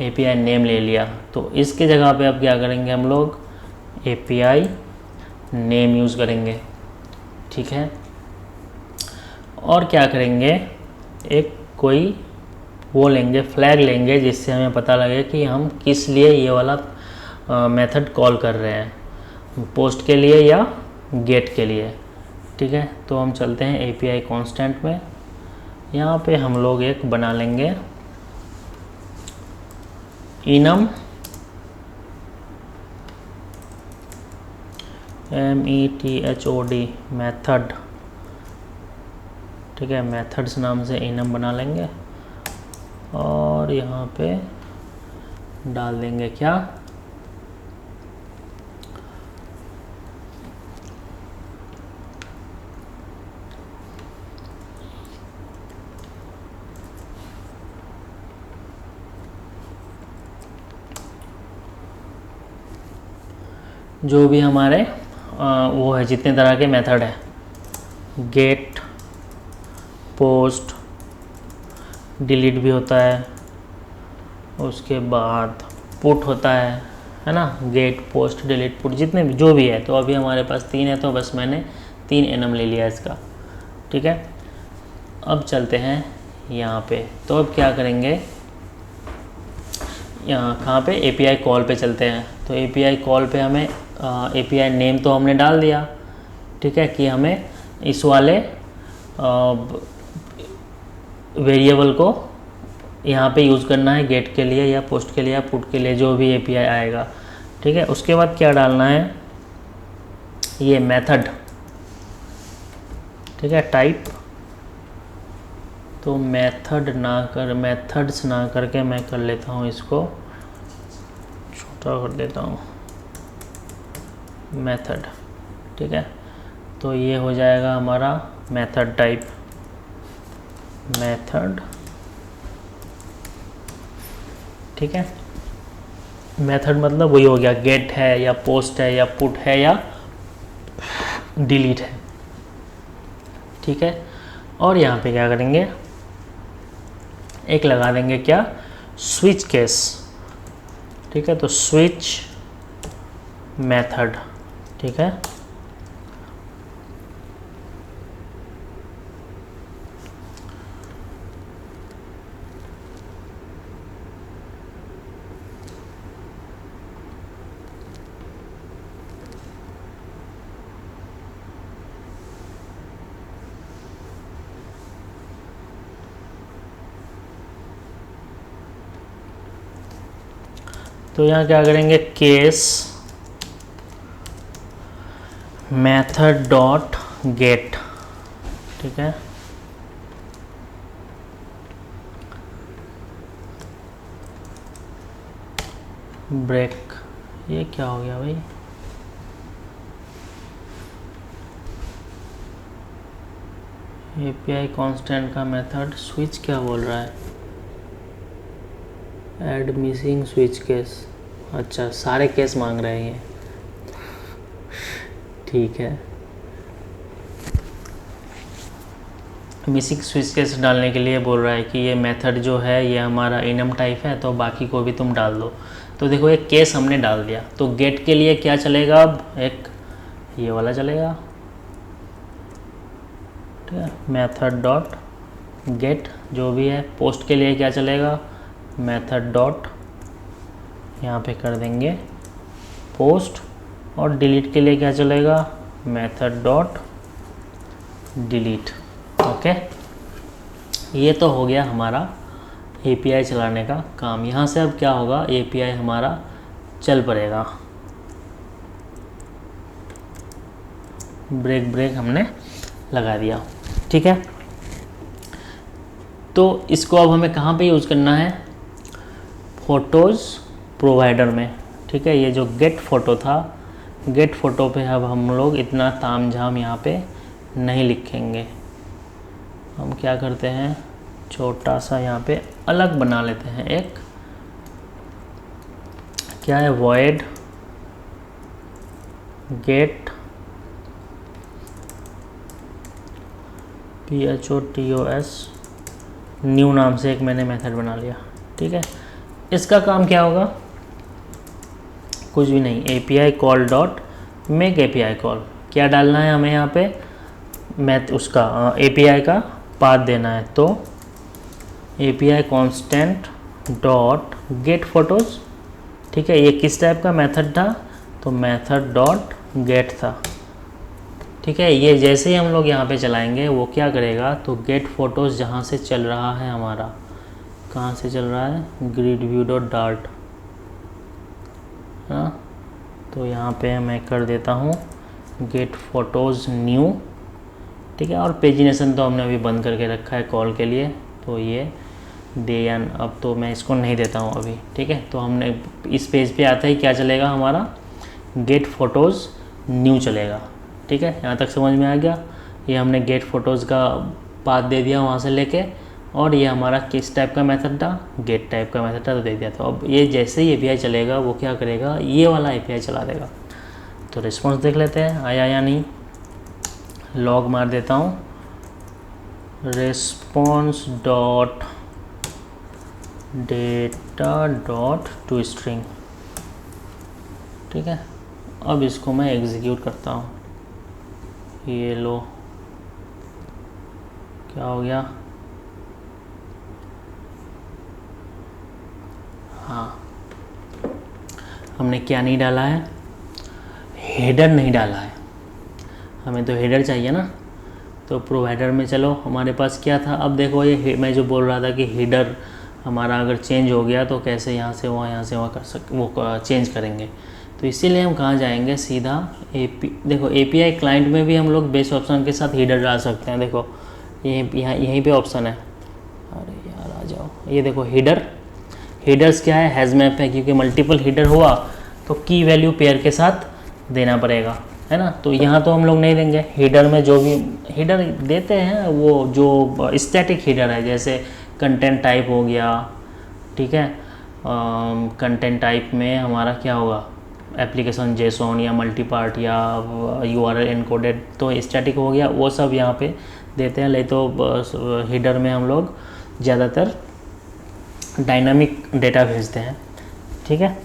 एपीआई नेम ले लिया। तो इसके जगह पे अब क्या करेंगे, हम लोग एपीआई नेम यूज़ करेंगे, ठीक है। और क्या करेंगे, एक कोई वो लेंगे, फ्लैग लेंगे, जिससे हमें पता लगे कि हम किस लिए ये वाला मेथड कॉल कर रहे हैं, पोस्ट के लिए या गेट के लिए, ठीक है। तो हम चलते हैं एपीआई कांस्टेंट में, यहाँ पे हम लोग एक बना लेंगे इनम METHOD मेथड, ठीक है, मेथड्स नाम से इनम बना लेंगे। और यहाँ पे डाल देंगे क्या, जो भी हमारे वो है, जितने तरह के मेथड है, गेट, पोस्ट, डिलीट भी होता है, उसके बाद पुट होता है ना, गेट, पोस्ट, डिलीट, पुट, जितने भी जो भी है। तो अभी हमारे पास 3 है, तो बस मैंने 3 एनम ले लिया इसका, ठीक है। अब चलते हैं यहाँ पे, तो अब क्या करेंगे, यहाँ कहाँ पे, एपीआई कॉल पे चलते हैं। तो एपीआई कॉल पे हमें एपीआई नेम तो हमने डाल दिया, ठीक है, कि हमें इस वाले वेरिएबल को यहाँ पे यूज़ करना है गेट के लिए या पोस्ट के लिए या पुट के लिए, जो भी एपीआई आएगा, ठीक है। उसके बाद क्या डालना है, ये मेथड, ठीक है, टाइप। तो मेथड्स ना करके मैं कर लेता हूँ इसको छोटा कर देता हूँ, मेथड, ठीक है। तो ये हो जाएगा हमारा मेथड टाइप, मेथड, ठीक है। मेथड मतलब वही हो गया, गेट है या पोस्ट है या पुट है या डिलीट है, ठीक है। और यहाँ पे क्या करेंगे, एक लगा देंगे क्या, स्विच केस, ठीक है। तो स्विच मेथड, ठीक है। तो यहाँ क्या करेंगे, केस मेथड डॉट गेट, ठीक है। ब्रेक, ये क्या हो गया भाई? एपीआई कांस्टेंट का मेथड स्विच क्या बोल रहा है? Add missing switch case. अच्छा, सारे केस मांग रहे हैं ये, ठीक है। मिसिंग स्विच केस डालने के लिए बोल रहा है कि ये मेथड जो है ये हमारा इनम टाइप है, तो बाकी को भी तुम डाल दो। तो देखो एक केस हमने डाल दिया, तो गेट के लिए क्या चलेगा? अब एक ये वाला चलेगा, ठीक है, मेथड डॉट गेट जो भी है। पोस्ट के लिए क्या चलेगा? मेथड डॉट, यहाँ पे कर देंगे पोस्ट। और डिलीट के लिए क्या चलेगा? Method dot delete. ओके, ये तो हो गया हमारा एपीआई चलाने का काम। यहाँ से अब क्या होगा? एपीआई हमारा चल पड़ेगा। ब्रेक हमने लगा दिया, ठीक है। तो इसको अब हमें कहाँ पे यूज़ करना है? फोटोज़ प्रोवाइडर में, ठीक है। ये जो गेट फ़ोटो था, गेट फ़ोटो पे अब हम लोग इतना तामझाम यहाँ पे नहीं लिखेंगे। हम क्या करते हैं, छोटा सा यहाँ पे अलग बना लेते हैं एक, क्या है, void गेट PHOTOS न्यू नाम से एक मैंने मेथड बना लिया, ठीक है। इसका काम क्या होगा? कुछ भी नहीं, API call dot make API call. क्या डालना है हमें यहाँ पे? मैथ उसका API का पाथ देना है। तो API constant dot gate photos, ठीक है। ये किस टाइप का मेथड था? तो मेथड डॉट गेट था, ठीक है। ये जैसे ही हम लोग यहाँ पे चलाएंगे वो क्या करेगा? तो गेट फोटोज़ जहाँ से चल रहा है हमारा, कहाँ से चल रहा है? ग्रिड व्यू डॉट डार्ट, हाँ। तो यहाँ पे मैं कर देता हूँ गेट फोटोज़ न्यू, ठीक है। और पेजिनेशन तो हमने अभी बंद करके रखा है कॉल के लिए, तो ये डेन, अब तो मैं इसको नहीं देता हूँ अभी, ठीक है। तो हमने इस पेज पे आता ही क्या चलेगा हमारा? गेट फोटोज़ न्यू चलेगा, ठीक है। यहाँ तक समझ में आ गया? ये हमने गेट फोटोज़ का पाथ दे दिया वहाँ से लेके, और ये हमारा किस टाइप का मेथड था? गेट टाइप का मेथड था, तो दे दिया। तो अब ये जैसे ही API चलेगा वो क्या करेगा? ये वाला API चला देगा। तो रिस्पॉन्स देख लेते हैं आया या नहीं। लॉग मार देता हूँ, response dot data dot to string, ठीक है। अब इसको मैं एग्जीक्यूट करता हूँ, ये लो क्या हो गया? हाँ, हमने क्या नहीं डाला है? हेडर नहीं डाला है। हमें तो हेडर चाहिए ना। तो प्रोवाइडर में चलो, हमारे पास क्या था? अब देखो ये मैं जो बोल रहा था कि हेडर हमारा अगर चेंज हो गया तो कैसे यहाँ से वहाँ कर वो चेंज करेंगे। तो इसीलिए हम कहाँ जाएंगे? सीधा देखो API क्लाइंट में भी हम लोग बेस ऑप्शन के साथ हेडर डाल सकते हैं। देखो यहीं पे ऑप्शन है, अरे यार आ जाओ, ये देखो हेडर। हेडर्स क्या है? हैज़ मैप है, क्योंकि मल्टीपल हेडर हुआ तो की वैल्यू पेयर के साथ देना पड़ेगा, है ना। तो यहाँ तो हम लोग नहीं देंगे। हेडर में जो भी हेडर देते हैं वो जो स्टैटिक हेडर है, जैसे कंटेंट टाइप हो गया, ठीक है। कंटेंट टाइप में हमारा क्या होगा? एप्लीकेशन जेसॉन या मल्टीपार्ट या URL एनकोडेड, तो स्टैटिक हो गया, वो सब यहाँ पे देते हैं। ले तो हेडर में हम लोग ज़्यादातर डायनामिक डेटा भेजते हैं, ठीक है।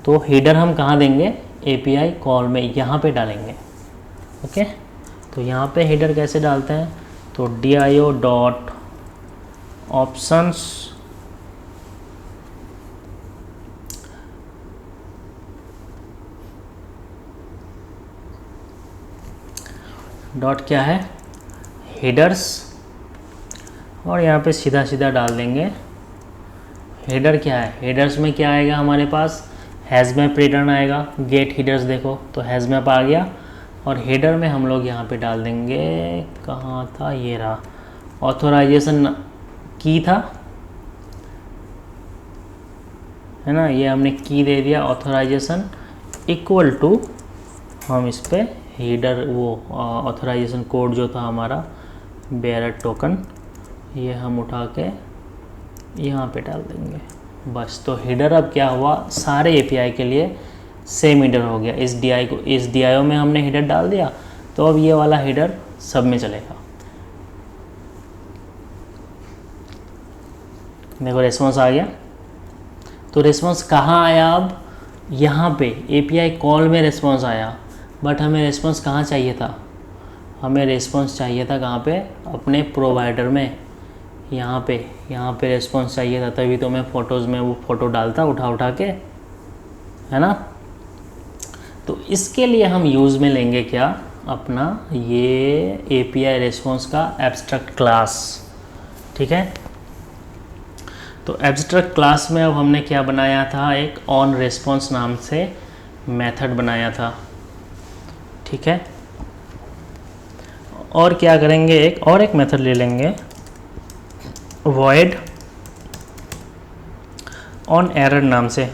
तो हेडर हम कहाँ देंगे? API कॉल में यहाँ पे डालेंगे, ओके। तो यहाँ पे हेडर कैसे डालते हैं? तो dio डॉट ऑप्शंस डॉट क्या है? हेडर्स, और यहाँ पे सीधा सीधा डाल देंगे हेडर। क्या है? हेडर्स में क्या आएगा हमारे पास? हैज़ मैप रिटर्न आएगा। गेट हेडर्स देखो तो हैज़ मैप आ गया, और हेडर में हम लोग यहाँ पे डाल देंगे, कहाँ था? ये रहा, ऑथोराइजेशन की था, है ना, ये हमने की दे दिया ऑथराइजेशन इक्वल टू, हम इस पर हीडर वो ऑथराइजेशन कोड जो था हमारा बेयरर टोकन, ये हम उठा के यहाँ पे डाल देंगे बस। तो हीडर अब क्या हुआ, सारे एपीआई के लिए सेम हीडर हो गया। इस DIO में हमने हीडर डाल दिया, तो अब ये वाला हीडर सब में चलेगा। देखो रिस्पॉन्स आ गया। तो रिस्पॉन्स कहाँ आया, अब यहाँ पे एपीआई कॉल में रिस्पॉन्स आया, बट हमें रिस्पॉन्स कहाँ चाहिए था, हमें रिस्पॉन्स चाहिए था कहाँ पे, अपने प्रोवाइडर में, यहाँ पे रिस्पॉन्स चाहिए था। तभी तो मैं फ़ोटोज़ में वो फ़ोटो डालता उठा के, है ना। तो इसके लिए हम यूज़ में लेंगे क्या, अपना ये एपीआई रिस्पॉन्स का एब्स्ट्रैक्ट क्लास। ठीक है, तो एब्स्ट्रैक्ट क्लास में अब हमने क्या बनाया था, एक ऑन रिस्पॉन्स नाम से मेथड बनाया था। ठीक है, और क्या करेंगे, एक मेथड ले लेंगे void ऑन एरर नाम से।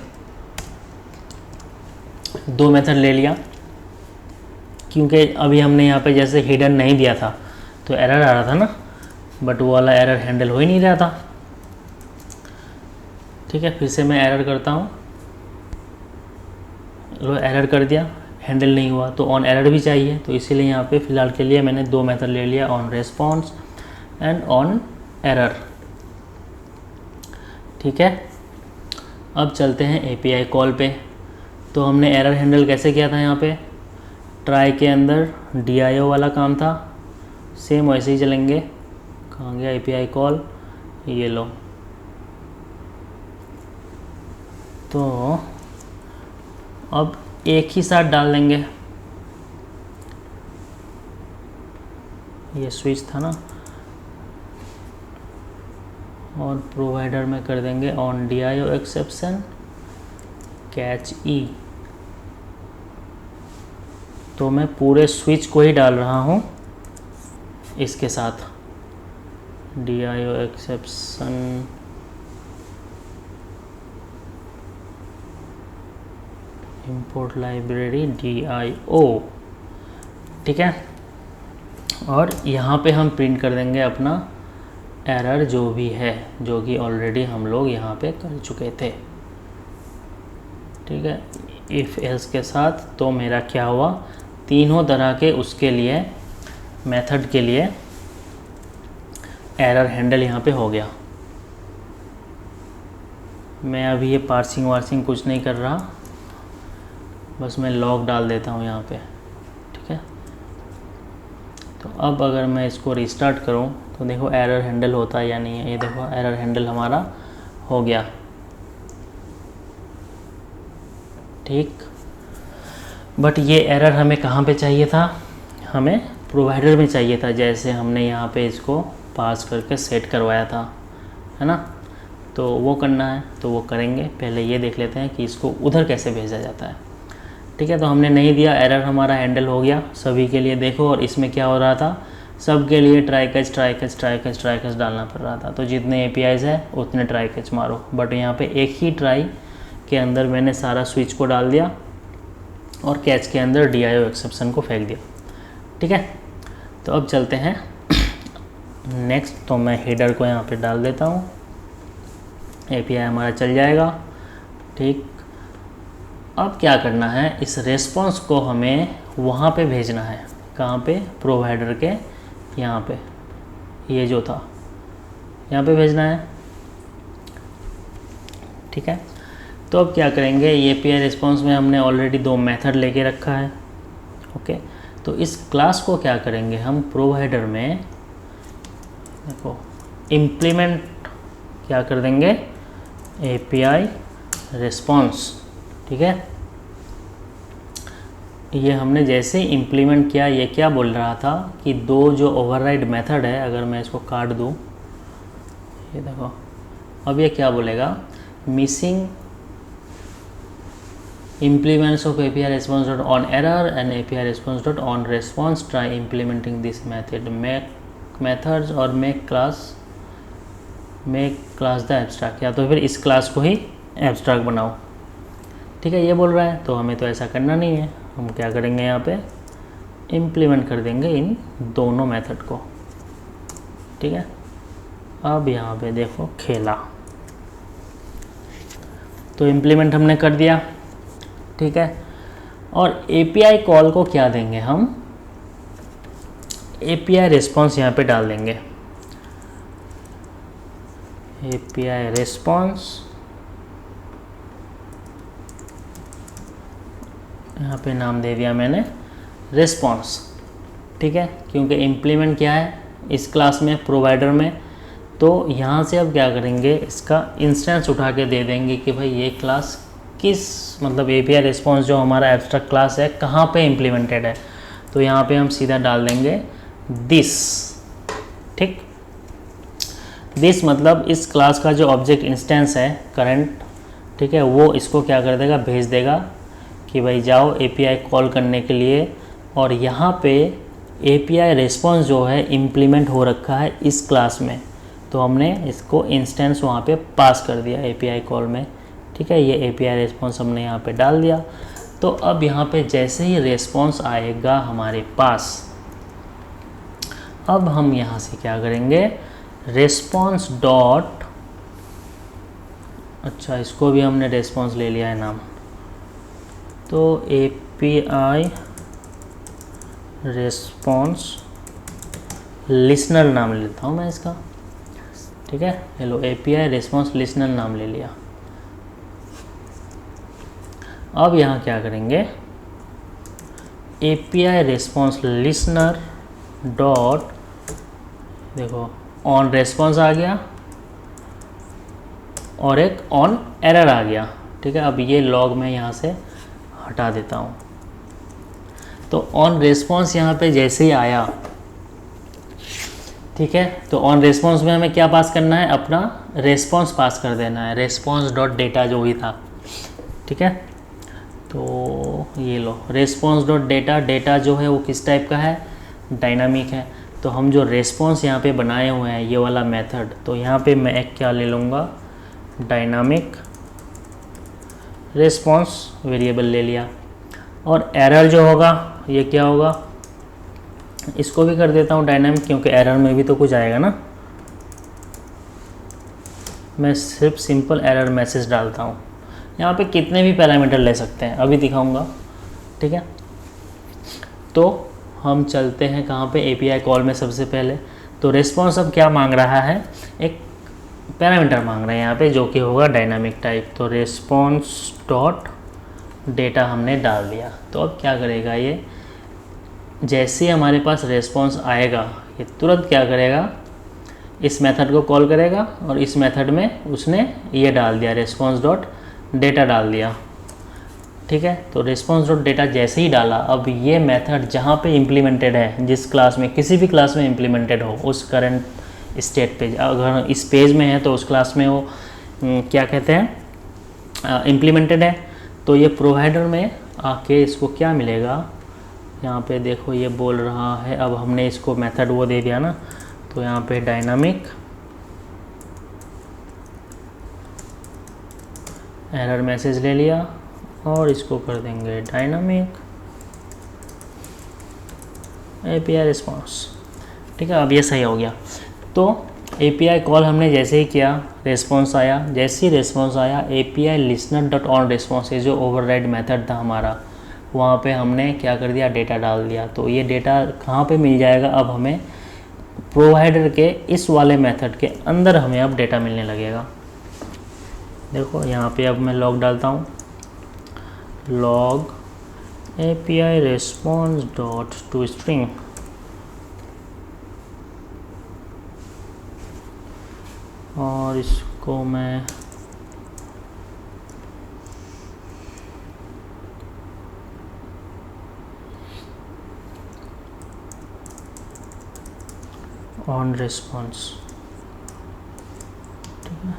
दो मेथड ले लिया, क्योंकि अभी हमने यहाँ पे जैसे हिडन नहीं दिया था तो एरर आ रहा था ना, बट वो वाला एरर हैंडल हो ही नहीं रहा था। ठीक है, फिर से मैं एरर करता हूँ, एरर कर दिया, हैंडल नहीं हुआ, तो ऑन एरर भी चाहिए। तो इसीलिए यहाँ पे फ़िलहाल के लिए मैंने दो मेथड ले लिया, on response and on error. ठीक है, अब चलते हैं एपीआई कॉल पे। तो हमने एरर हैंडल कैसे किया था, यहाँ पे ट्राई के अंदर DIO वाला काम था, सेम वैसे ही चलेंगे। कहाँ गया एपीआई कॉल, ये लो। तो अब एक ही साथ डाल देंगे, ये स्विच था ना, और प्रोवाइडर में कर देंगे on DIO exception catch E। तो मैं पूरे स्विच को ही डाल रहा हूँ इसके साथ, DIO exception import library DIO। ठीक है, और यहाँ पे हम प्रिंट कर देंगे अपना एरर जो भी है, जो कि ऑलरेडी हम लोग यहाँ पे कर चुके थे। ठीक है, इफ़ एल्स के साथ। तो मेरा क्या हुआ, तीनों तरह के उसके लिए मेथड के लिए एरर हैंडल यहाँ पे हो गया। मैं अभी ये पार्सिंग वार्सिंग कुछ नहीं कर रहा, बस मैं लॉग डाल देता हूँ यहाँ पे। ठीक है, तो अब अगर मैं इसको रिस्टार्ट करूँ तो देखो एरर हैंडल होता है या नहीं है। ये देखो एरर हैंडल हमारा हो गया। ठीक, बट ये एरर हमें कहाँ पे चाहिए था, हमें प्रोवाइडर में चाहिए था, जैसे हमने यहाँ पे इसको पास करके सेट करवाया था, है ना। तो वो करना है तो वो करेंगे। पहले ये देख लेते हैं कि इसको उधर कैसे भेजा जाता है। ठीक है, तो हमने नहीं दिया, एरर हमारा हैंडल हो गया सभी के लिए। देखो, और इसमें क्या हो रहा था, सब के लिए ट्राई कैच डालना पड़ रहा था। तो जितने एपीआईज है उतने ट्राई कैच मारो, बट यहाँ पे एक ही ट्राई के अंदर मैंने सारा स्विच को डाल दिया और कैच के अंदर DIO एक्सेप्शन को फेंक दिया। ठीक है, तो अब चलते हैं नेक्स्ट। तो मैं हेडर को यहाँ पे डाल देता हूँ, एपीआई हमारा चल जाएगा। ठीक, अब क्या करना है, इस रेस्पॉन्स को हमें वहाँ पे भेजना है, कहाँ पे, प्रोवाइडर के यहाँ पे, ये जो था यहाँ पे भेजना है। ठीक है, तो अब क्या करेंगे, ये एपीआई रिस्पॉन्स में हमने ऑलरेडी दो मेथड लेके रखा है। ओके, तो इस क्लास को क्या करेंगे हम, प्रोवाइडर में देखो इम्प्लीमेंट क्या कर देंगे, एपीआई रिस्पॉन्स। ठीक है, ये हमने जैसे इम्प्लीमेंट किया, ये क्या बोल रहा था कि दो जो ओवरराइड मेथड है, अगर मैं इसको काट दूँ, ये देखो, अब ये क्या बोलेगा, missing implements of API response dot on error and API response dot on response. Try implementing this method. Make methods और make class the abstract, या तो फिर इस क्लास को ही एब्स्ट्रैक्ट बनाओ। ठीक है, ये बोल रहा है, तो हमें तो ऐसा करना नहीं है। हम क्या करेंगे, यहाँ पे इम्प्लीमेंट कर देंगे इन दोनों मेथड को। ठीक है, अब यहाँ पे देखो खेला, तो इम्प्लीमेंट हमने कर दिया। ठीक है, और एपीआई कॉल को क्या देंगे हम, एपीआई रिस्पॉन्स यहाँ पे डाल देंगे। एपीआई रिस्पॉन्स यहाँ पे नाम दे दिया मैंने रिस्पॉन्स। ठीक है, क्योंकि इम्प्लीमेंट क्या है इस क्लास में प्रोवाइडर में, तो यहाँ से अब क्या करेंगे, इसका इंस्टेंस उठा के दे देंगे कि भाई ये क्लास किस, मतलब एपीआई रिस्पॉन्स जो हमारा एब्स्ट्रैक्ट क्लास है कहाँ पे इम्प्लीमेंटेड है। तो यहाँ पे हम सीधा डाल देंगे दिस। ठीक, दिस मतलब इस क्लास का जो ऑब्जेक्ट इंस्टेंस है करंट, ठीक है, वो इसको क्या कर देगा, भेज देगा कि भाई जाओ एपीआई कॉल करने के लिए। और यहाँ पे एपीआई रिस्पॉन्स जो है इम्प्लीमेंट हो रखा है इस क्लास में, तो हमने इसको इंस्टेंस वहाँ पे पास कर दिया एपीआई कॉल में। ठीक है, ये एपीआई रिस्पॉन्स हमने यहाँ पे डाल दिया। तो अब यहाँ पे जैसे ही रिस्पॉन्स आएगा हमारे पास, अब हम यहाँ से क्या करेंगे, रिस्पॉन्स डॉट, अच्छा इसको भी हमने रिस्पॉन्स ले लिया है नाम, तो एपीआई रिस्पॉन्स लिसनर नाम लेता हूँ मैं इसका। ठीक है, हेलो एपीआई रिस्पॉन्स लिसनर नाम ले लिया। अब यहाँ क्या करेंगे, एपीआई रिस्पॉन्स लिसनर डॉट, देखो ऑन रिस्पॉन्स आ गया और एक ऑन एरर आ गया। ठीक है, अब ये लॉग मैं यहाँ से हटा देता हूँ। तो ऑन रिस्पॉन्स यहाँ पे जैसे ही आया, ठीक है, तो ऑन रिस्पॉन्स में हमें क्या पास करना है, अपना रिस्पॉन्स पास कर देना है, रिस्पॉन्स डॉट डेटा जो भी था। ठीक है, तो ये लो रिस्पॉन्स डॉट डेटा, डेटा जो है वो किस टाइप का है, डायनामिक है। तो हम जो रिस्पॉन्स यहाँ पे बनाए हुए हैं ये वाला मेथड, तो यहाँ पे मैं एक क्या ले लूँगा, डायनामिक रिस्पॉन्स वेरिएबल ले लिया। और एरर जो होगा ये क्या होगा, इसको भी कर देता हूँ डायनामिक, क्योंकि एरर में भी तो कुछ आएगा ना। मैं सिर्फ सिंपल एरर मैसेज डालता हूँ। यहाँ पे कितने भी पैरामीटर ले सकते हैं, अभी दिखाऊंगा। ठीक है, तो हम चलते हैं कहाँ पे, एपीआई कॉल में सबसे पहले। तो रिस्पॉन्स अब क्या मांग रहा है, एक पैरामीटर मांग रहा है यहाँ पे जो कि होगा डायनामिक टाइप। तो रिस्पॉन्स डॉट डेटा हमने डाल दिया। तो अब क्या करेगा ये, जैसे ही हमारे पास रिस्पॉन्स आएगा ये तुरंत क्या करेगा, इस मेथड को कॉल करेगा और इस मेथड में उसने ये डाल दिया, रिस्पॉन्स डॉट डेटा डाल दिया। ठीक है, तो रिस्पॉन्स डॉट डेटा जैसे ही डाला, अब ये मेथड जहाँ पे इम्प्लीमेंटेड है, जिस क्लास में, किसी भी क्लास में इम्प्लीमेंटेड हो उस करंट स्टेट पे, अगर इस पेज में है तो उस क्लास में वो क्या कहते हैं, इम्प्लीमेंटेड है। तो ये प्रोवाइडर में आके इसको क्या मिलेगा, यहाँ पे देखो ये बोल रहा है, अब हमने इसको मेथड वो दे दिया ना, तो यहाँ पे डायनामिक एरर मैसेज ले लिया और इसको कर देंगे डायनामिक एपीआई रिस्पॉन्स। ठीक है, अब ये सही हो गया। तो एपीआई कॉल हमने जैसे ही किया, रिस्पॉन्स आया, जैसे ही रिस्पॉन्स आया API listener dot on response, ये जो ओवरराइड मेथड था हमारा, वहाँ पे हमने क्या कर दिया, डेटा डाल दिया। तो ये डेटा कहाँ पे मिल जाएगा, अब हमें प्रोवाइडर के इस वाले मेथड के अंदर हमें अब डेटा मिलने लगेगा। देखो यहाँ पे अब मैं लॉग डालता हूँ, log API response dot to string, और इसको मैं ऑन रिस्पॉन्स, ठीक है,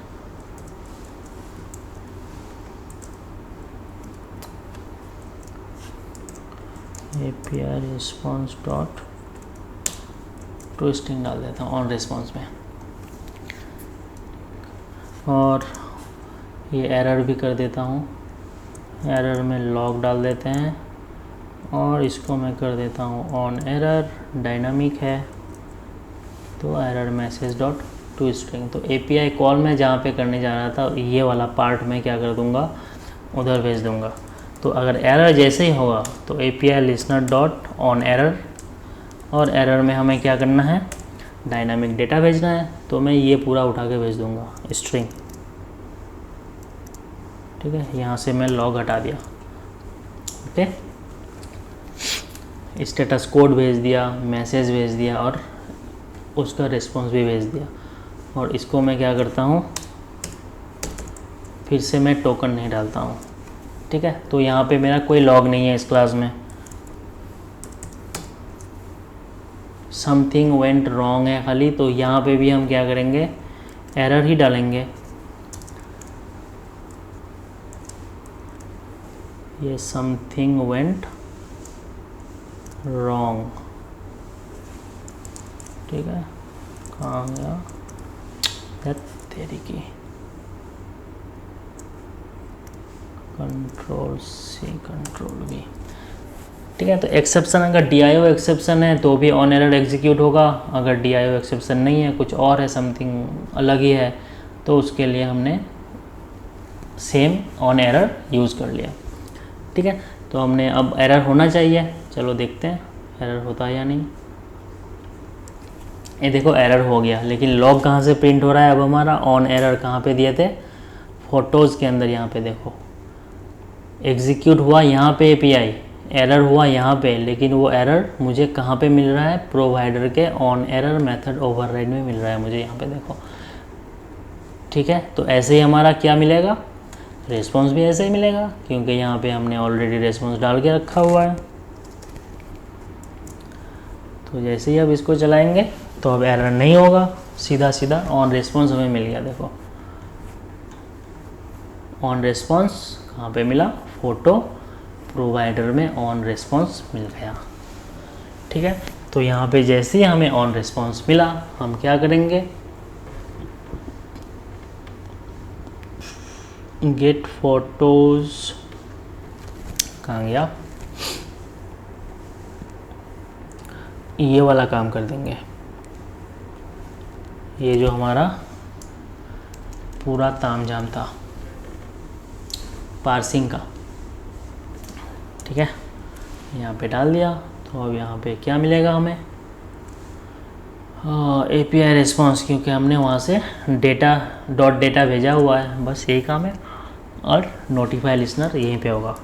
API response dot to string डाल देता हूँ ऑन रिस्पॉन्स में। और ये एरर भी कर देता हूँ, एरर में लॉग डाल देते हैं और इसको मैं कर देता हूँ ऑन एरर, डायनामिक है तो error message dot to string. तो एपीआई कॉल मैं जहाँ पे करने जा रहा था ये वाला पार्ट मैं क्या कर दूँगा, उधर भेज दूँगा। तो अगर एरर जैसे ही होगा तो API listener dot on error, और एरर में हमें क्या करना है, डायनामिक डेटा भेजना है, तो मैं ये पूरा उठा के भेज दूँगा स्ट्रिंग। ठीक है, यहाँ से मैं लॉग हटा दिया। ओके, स्टेटस कोड भेज दिया, मैसेज भेज दिया और उसका रिस्पॉन्स भी भेज दिया। और इसको मैं क्या करता हूँ, फिर से मैं टोकन नहीं डालता हूँ। ठीक है, तो यहाँ पे मेरा कोई लॉग नहीं है इस क्लास में, समथिंग वेंट रॉन्ग है खाली। तो यहाँ पे भी हम क्या करेंगे, एरर ही डालेंगे। ये समथिंग वेंट रॉन्ग, ठीक है, कहाँ गया तेरी की, कंट्रोल सी कंट्रोल वी। ठीक है, तो एक्सेप्शन, अगर DIO एक्सेप्शन है तो भी ऑन एरर एग्जीक्यूट होगा, अगर DIO एक्सेप्शन नहीं है, कुछ और है, समथिंग अलग ही है, तो उसके लिए हमने सेम ऑन एरर यूज़ कर लिया। ठीक है, तो हमने अब एरर होना चाहिए, चलो देखते हैं एरर होता है या नहीं। ये देखो एरर हो गया, लेकिन लॉग कहाँ से प्रिंट हो रहा है अब हमारा, ऑन एरर कहाँ पे दिए थे, फ़ोटोज़ के अंदर। यहाँ पे देखो एग्जीक्यूट हुआ यहाँ पे एपीआई, एरर हुआ यहाँ पे, लेकिन वो एरर मुझे कहाँ पे मिल रहा है, प्रोवाइडर के ऑन एरर मेथड ओवरराइड में मिल रहा है मुझे यहाँ पे देखो। ठीक है, तो ऐसे ही हमारा क्या मिलेगा, रिस्पॉन्स भी ऐसे ही मिलेगा, क्योंकि यहाँ पे हमने ऑलरेडी रिस्पॉन्स डाल के रखा हुआ है। तो जैसे ही अब इसको चलाएंगे तो अब एरर नहीं होगा, सीधा सीधा ऑन रिस्पॉन्स हमें मिल गया। देखो ऑन रिस्पॉन्स कहाँ पे मिला, फ़ोटो प्रोवाइडर में ऑन रिस्पॉन्स मिल गया। ठीक है, तो यहाँ पे जैसे ही हमें ऑन रिस्पॉन्स मिला, हम क्या करेंगे, गेट फोटोज़, कहाँ गया, ये वाला काम कर देंगे। ये जो हमारा पूरा तामझाम था पार्सिंग का, ठीक है, यहाँ पे डाल दिया। तो अब यहाँ पे क्या मिलेगा हमें, एपीआई रिस्पॉन्स, क्योंकि हमने वहाँ से डॉट डेटा भेजा हुआ है, बस यही काम है। और नोटिफाई लिसनर यहीं पे होगा,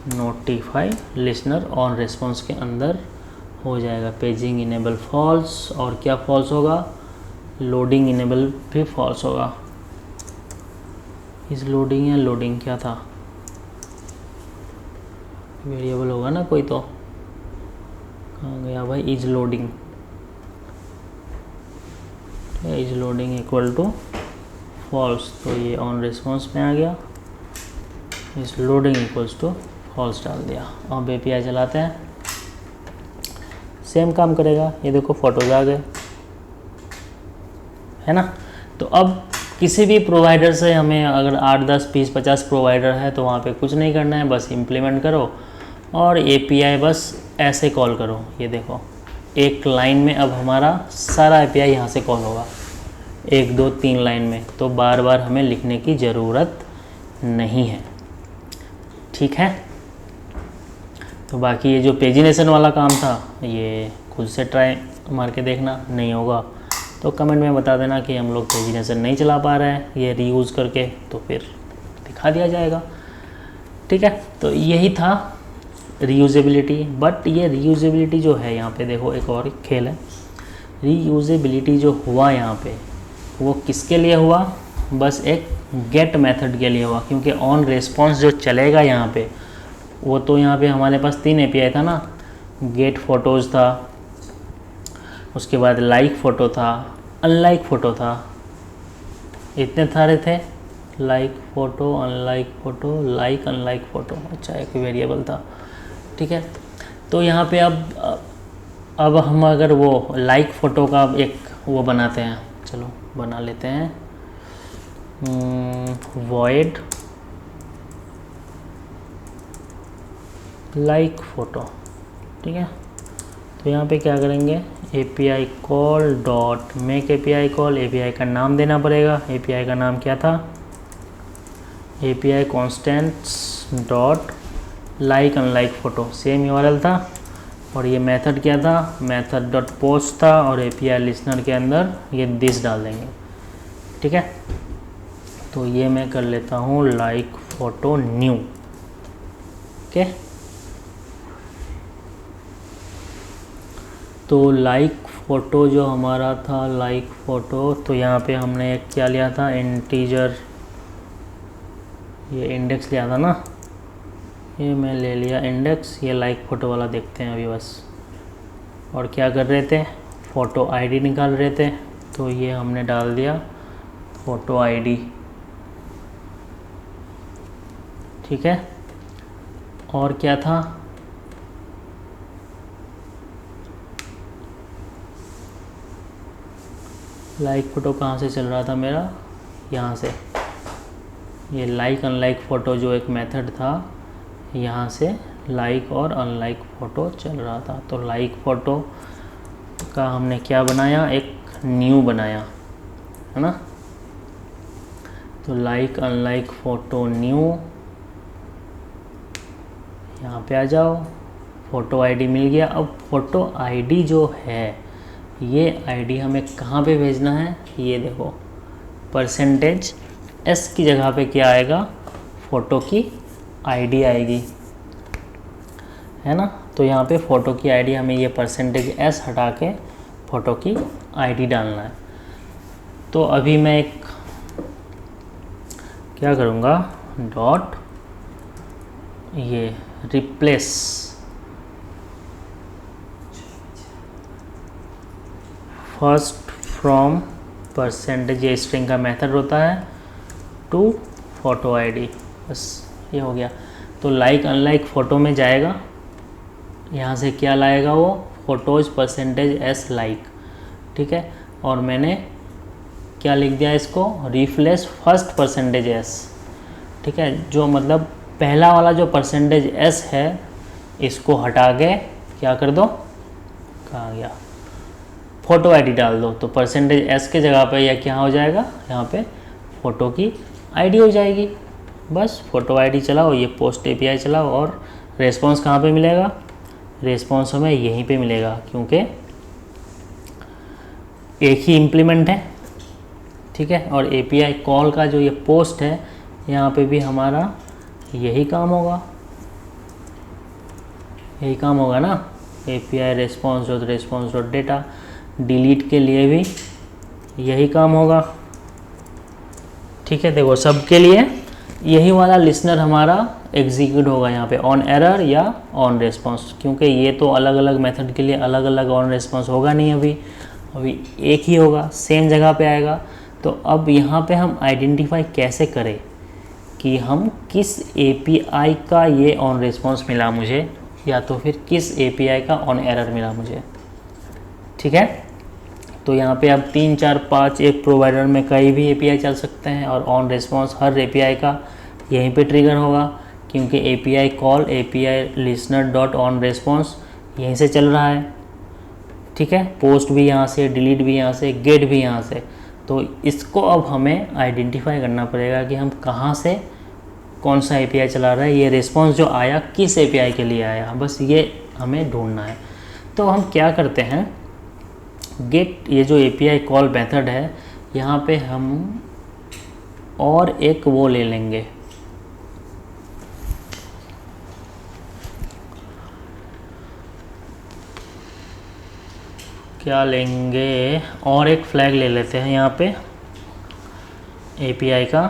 नोटिफाई लिसनर ऑन रिस्पॉन्स के अंदर हो जाएगा। पेजिंग इनेबल फॉल्स, और क्या फॉल्स होगा, लोडिंग इनेबल भी फॉल्स होगा। इस लोडिंग या लोडिंग क्या था, वेरिएबल होगा ना कोई, तो कहाँ गया भाई, is loading, is loading equal to false, तो ये ऑन रिस्पॉन्स में आ गया, is loading equals to false डाल दिया। अब एपीआई चलाते हैं, सेम काम करेगा। ये देखो फोटोज आ गए, है ना। तो अब किसी भी प्रोवाइडर से हमें अगर 8, 10, 20, 50 प्रोवाइडर है तो वहाँ पे कुछ नहीं करना है, बस इम्प्लीमेंट करो और एपीआई बस ऐसे कॉल करो। ये देखो एक लाइन में अब हमारा सारा एपीआई यहाँ से कॉल होगा, 1, 2, 3 लाइन में, तो बार बार हमें लिखने की ज़रूरत नहीं है। ठीक है, तो बाकी ये जो पेजिनेशन वाला काम था ये खुद से ट्राई मार के देखना, नहीं होगा तो कमेंट में बता देना कि हम लोग पेजिनेशन नहीं चला पा रहे हैं ये रीयूज़ करके, तो फिर दिखा दिया जाएगा। ठीक है, तो यही था रीयूजेबिलिटी। बट ये रीयूजेबिलिटी जो है यहाँ पे देखो एक और खेल है, रीयूजेबिलिटी जो हुआ यहाँ पे वो किसके लिए हुआ, बस एक गेट मेथड के लिए हुआ, क्योंकि ऑन रिस्पॉन्स जो चलेगा यहाँ पे वो तो यहाँ पे हमारे पास 3 एपीआई था ना, गेट फोटोज़ था, उसके बाद लाइक फ़ोटो था, अनलाइक फ़ोटो था, इतने सारे थे, like photo, unlike photo, like unlike photo, अच्छा एक वेरिएबल था। ठीक है, तो यहाँ पे अब हम अगर वो लाइक फ़ोटो का एक वो बनाते हैं, चलो बना लेते हैं, void लाइक फ़ोटो। ठीक है, तो यहाँ पे क्या करेंगे, API call dot make API call, API का नाम देना पड़ेगा। API का नाम क्या था, API constants dot like unlike photo, same URL था। और ये मेथड क्या था, मेथड डॉट पोस्ट था। और API लिसनर के अंदर ये दिस डाल देंगे। ठीक है, तो ये मैं कर लेता हूँ लाइक फ़ोटो न्यू। ओके, तो लाइक फ़ोटो जो हमारा था, लाइक फ़ोटो, तो यहाँ पे हमने एक क्या लिया था, इंटीजर, ये इंडेक्स लिया था ना, ये मैं ले लिया इंडेक्स। ये लाइक फ़ोटो वाला देखते हैं अभी बस। और क्या कर रहे थे, फ़ोटो आईडी निकाल रहे थे, तो ये हमने डाल दिया फ़ोटो आईडी। ठीक है, और क्या था, लाइक फ़ोटो कहाँ से चल रहा था मेरा, यहाँ से, ये लाइक अनलाइक फ़ोटो जो एक मेथड था, यहाँ से लाइक और अनलाइक फ़ोटो चल रहा था। तो लाइक फ़ोटो का हमने क्या बनाया, एक न्यू बनाया, है ना। तो लाइक अनलाइक फ़ोटो न्यू, यहाँ पे आ जाओ, फ़ोटो आईडी मिल गया। अब फ़ोटो आईडी जो है, ये आईडी हमें कहाँ पे भेजना है, ये देखो परसेंटेज S की जगह पे क्या आएगा, फ़ोटो की आईडी आएगी, है ना। तो यहाँ पे फ़ोटो की आईडी हमें ये परसेंटेज S हटा के फ़ोटो की आईडी डालना है। तो अभी मैं एक क्या करूँगा, डॉट ये रिप्लेस फर्स्ट फ्रॉम परसेंटेज, ये स्ट्रिंग का मेथड होता है, टू फ़ोटो आईडी, बस ये हो गया। तो लाइक अनलाइक फ़ोटो में जाएगा, यहाँ से क्या लाएगा वो, फ़ोटोज़ परसेंटेज S लाइक। ठीक है, और मैंने क्या लिख दिया इसको, रिप्लेस फर्स्ट परसेंटेज S। ठीक है, जो मतलब पहला वाला जो परसेंटेज S है, इसको हटा के क्या कर दो, कहाँ गया, फ़ोटो आईडी डाल दो। तो परसेंटेज S के जगह पे यह क्या हो जाएगा, यहाँ पे फ़ोटो की आईडी हो जाएगी। बस फ़ोटो आईडी चलाओ, ये पोस्ट API चलाओ, और रेस्पॉन्स कहाँ पे मिलेगा, रेस्पॉन्स हमें यहीं पे मिलेगा, क्योंकि एक ही इम्प्लीमेंट है। ठीक है, और API कॉल का जो ये पोस्ट है, यहाँ पे भी हमारा यही काम होगा, यही काम होगा ना। API response dot data, delete के लिए भी यही काम होगा। ठीक है, देखो सबके लिए यही वाला लिसनर हमारा एग्जीक्यूट होगा यहाँ पे, ऑन एरर या ऑन रेस्पॉन्स, क्योंकि ये तो अलग अलग मेथड के लिए अलग अलग ऑन रेस्पॉन्स होगा नहीं, अभी एक ही होगा, सेम जगह पे आएगा। तो अब यहाँ पे हम आइडेंटिफाई कैसे करें कि हम किस API का ये ऑन रेस्पॉन्स मिला मुझे, या तो फिर किस API का ऑन एरर मिला मुझे। ठीक है, तो यहाँ पे अब 3 4 5 एक प्रोवाइडर में कई भी API चल सकते हैं, और ऑन रेस्पॉन्स हर API का यहीं पे ट्रिगर होगा, क्योंकि API call API listener dot on response यहीं से चल रहा है। ठीक है, पोस्ट भी यहाँ से, डिलीट भी यहाँ से, गेट भी यहाँ से। तो इसको अब हमें आइडेंटिफाई करना पड़ेगा कि हम कहाँ से कौन सा API चला रहा है, ये रिस्पॉन्स जो आया किस API के लिए आया, बस ये हमें ढूंढना है। तो हम क्या करते हैं, गेट, ये जो API कॉल मेथड है, यहाँ पे हम और एक वो ले लेंगे, क्या लेंगे, और एक फ्लैग ले लेते हैं यहाँ पे API का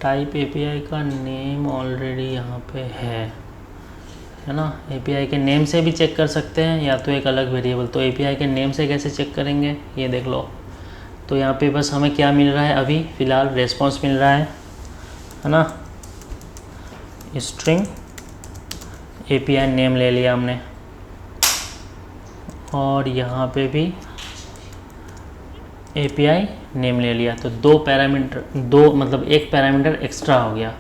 टाइप, API का नेम ऑलरेडी यहाँ पे है ना। API के नेम से भी चेक कर सकते हैं, या तो एक अलग वेरिएबल। तो API के नेम से कैसे चेक करेंगे, ये देख लो। तो यहाँ पे बस हमें क्या मिल रहा है, अभी फ़िलहाल रेस्पॉन्स मिल रहा है ना, स्ट्रिंग API नेम ले लिया हमने, और यहाँ पे भी API नेम ले लिया, तो दो पैरामीटर, दो मतलब एक पैरामीटर एक्स्ट्रा हो गया।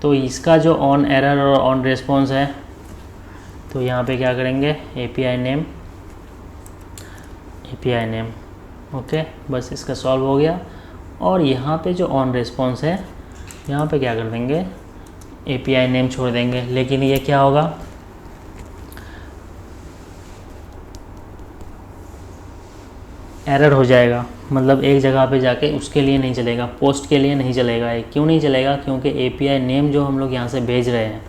तो इसका जो ऑन एरर और ऑन रिस्पॉन्स है, तो यहाँ पे क्या करेंगे, API नेम, ओके, बस इसका सॉल्व हो गया। और यहाँ पे जो ऑन रिस्पॉन्स है, यहाँ पे क्या कर देंगे, API नेम छोड़ देंगे। लेकिन ये क्या होगा, एरर हो जाएगा, मतलब एक जगह पे जाके उसके लिए नहीं चलेगा, पोस्ट के लिए नहीं चलेगा। ये क्यों नहीं चलेगा, क्योंकि API नेम जो हम लोग यहाँ से भेज रहे हैं,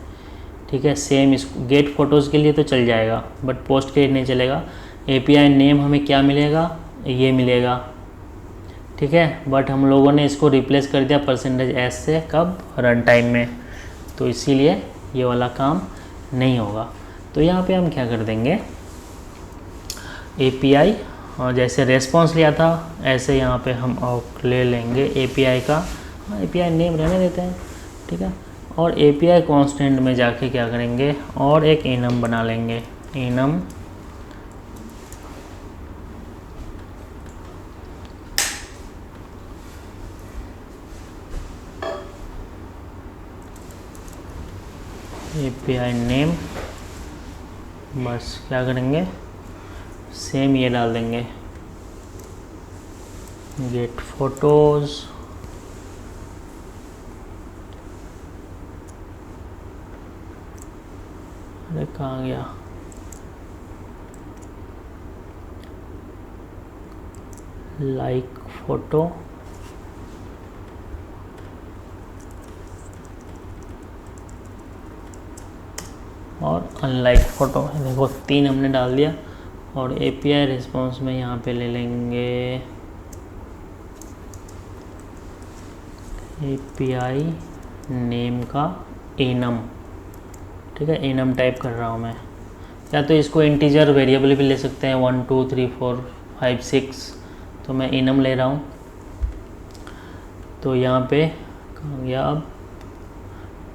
ठीक है, सेम इस गेट फ़ोटोज़ के लिए तो चल जाएगा, बट पोस्ट के लिए नहीं चलेगा। API नेम हमें क्या मिलेगा, ये मिलेगा, ठीक है, बट हम लोगों ने इसको रिप्लेस कर दिया %s से, कब, रन टाइम में, तो इसीलिए ये वाला काम नहीं होगा। तो यहाँ पे हम क्या कर देंगे, API, और जैसे रेस्पॉन्स लिया था ऐसे यहाँ पे हम ले लेंगे API का, API नेम रहने देते हैं, ठीक है, और API कांस्टेंट में जाके क्या करेंगे, और एक enum बना लेंगे, enum API नेम, बस क्या करेंगे, सेम ये डाल देंगे, गेट फोटोज़, अरे कहाँ गया, लाइक फ़ोटो, और अनलाइक फ़ोटो। देखो 3 हमने डाल दिया। और API रिस्पॉन्स में यहाँ पे ले लेंगे API नेम का enum, ठीक है, enum टाइप कर रहा हूँ मैं, या तो इसको इंटीजर वेरिएबल भी ले सकते हैं, 1 2 3 4 5 6, तो मैं enum ले रहा हूँ। तो यहाँ पे कहाँ गया अब,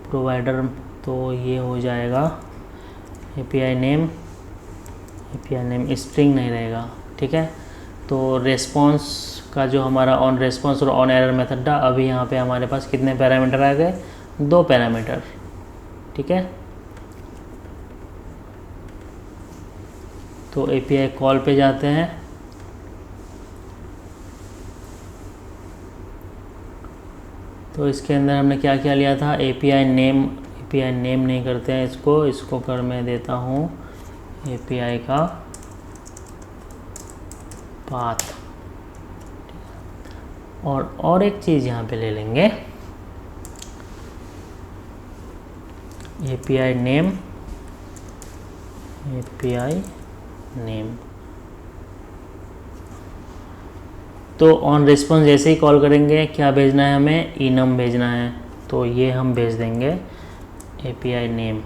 प्रोवाइडर, तो ये हो जाएगा API नेम स्ट्रिंग नहीं रहेगा, ठीक है। तो रेस्पॉन्स का जो हमारा ऑन रेस्पॉन्स और ऑन एरर मेथड था, अभी यहाँ पे हमारे पास कितने पैरामीटर आ गए, 2 पैरामीटर, ठीक है। तो API कॉल पे जाते हैं, तो इसके अंदर हमने क्या क्या लिया था, API नेम नहीं करते हैं इसको कर मैं देता हूँ API का पाथ। और एक चीज़ यहाँ पे ले लेंगे, API नेम, तो ऑन रिस्पॉन्स जैसे ही कॉल करेंगे क्या भेजना है हमें, enum भेजना है, तो ये हम भेज देंगे API name.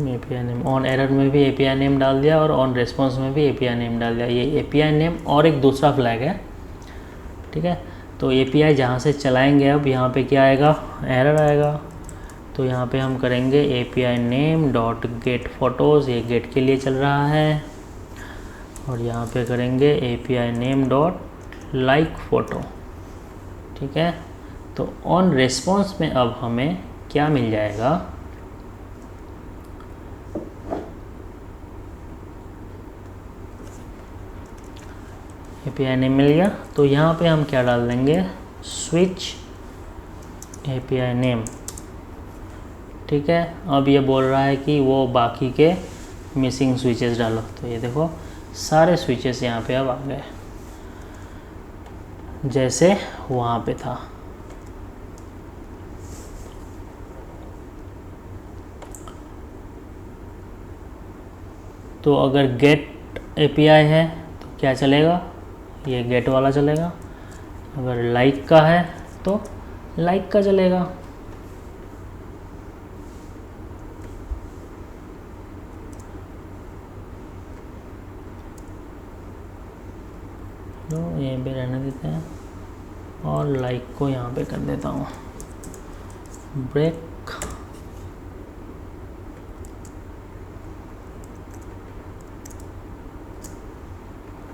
API name on error में भी API नेम डाल दिया, और ऑन रिस्पॉन्स में भी API नेम डाल दिया। ये API नेम और एक दूसरा फ्लैग है, ठीक है। तो API जहाँ से चलाएंगे, अब यहाँ पे क्या आएगा, एरर आएगा। तो यहाँ पे हम करेंगे API name dot gate photos, ये गेट के लिए चल रहा है, और यहाँ पे करेंगे API name dot like photo, ठीक है। तो ऑन रिस्पॉन्स में अब हमें क्या मिल जाएगा, API नेम मिल गया। तो यहाँ पे हम क्या डाल देंगे, स्विच API नेम, ठीक है। अब ये बोल रहा है कि वो बाकी के मिसिंग स्विचेस डालो, तो ये देखो सारे स्विचेस यहाँ पे अब आ गए जैसे वहाँ पे था। तो अगर गेट API है तो क्या चलेगा, ये गेट वाला चलेगा। अगर लाइक का है तो लाइक का चलेगा। तो यहीं पे रहने देते हैं, और लाइक को यहाँ पे कर देता हूँ। ब्रेक,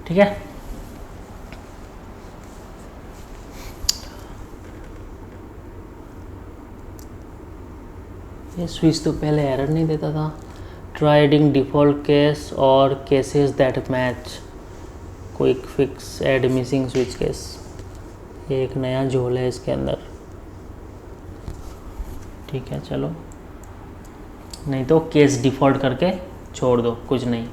ठीक है। ये स्विच तो पहले एरर नहीं देता था। ट्राई एडिंग डिफ़ॉल्ट केस और cases that match, quick fix add missing switch case. ये एक नया झोल है इसके अंदर, ठीक है। चलो, नहीं तो केस डिफ़ॉल्ट करके छोड़ दो, कुछ नहीं।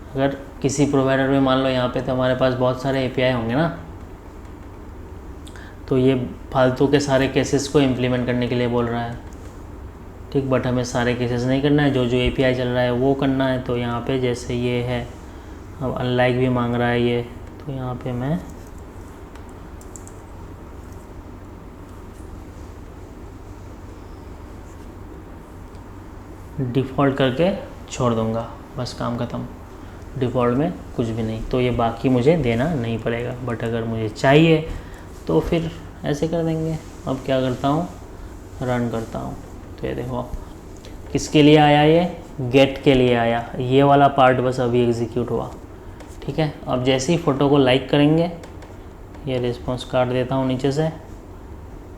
अगर किसी प्रोवाइडर में मान लो यहाँ पे तो हमारे पास बहुत सारे एपीआई होंगे ना, तो ये फालतू के सारे केसेस को इम्प्लीमेंट करने के लिए बोल रहा है, ठीक। बट हमें सारे केसेस नहीं करना है, जो जो एपीआई चल रहा है वो करना है। तो यहाँ पे जैसे ये है, अब अनलाइक भी मांग रहा है ये, तो यहाँ पे मैं डिफ़ॉल्ट करके छोड़ दूँगा, बस काम ख़त्म। डिफ़ॉल्ट में कुछ भी नहीं, तो ये बाकी मुझे देना नहीं पड़ेगा। बट अगर मुझे चाहिए तो फिर ऐसे कर देंगे। अब क्या करता हूँ, रन करता हूँ, तो ये देखो किसके लिए आया, ये गेट के लिए आया। ये वाला पार्ट बस अभी एग्जीक्यूट हुआ, ठीक है। अब जैसे ही फ़ोटो को लाइक करेंगे, ये रिस्पॉन्स काट देता हूँ नीचे से।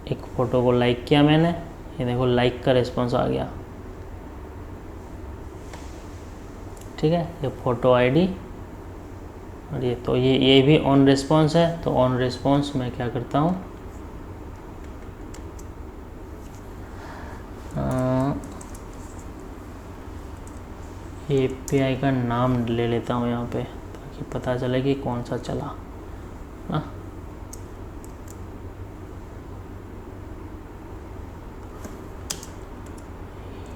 एक फ़ोटो को लाइक किया मैंने, ये देखो लाइक का रिस्पॉन्स आ गया, ठीक है। ये फ़ोटो आईडी और ये तो ये भी ऑन रिस्पॉन्स है। तो ऑन रिस्पॉन्स मैं क्या करता हूँ, एपीआई का नाम ले लेता हूँ यहाँ पे, ताकि पता चले कि कौन सा चला ना।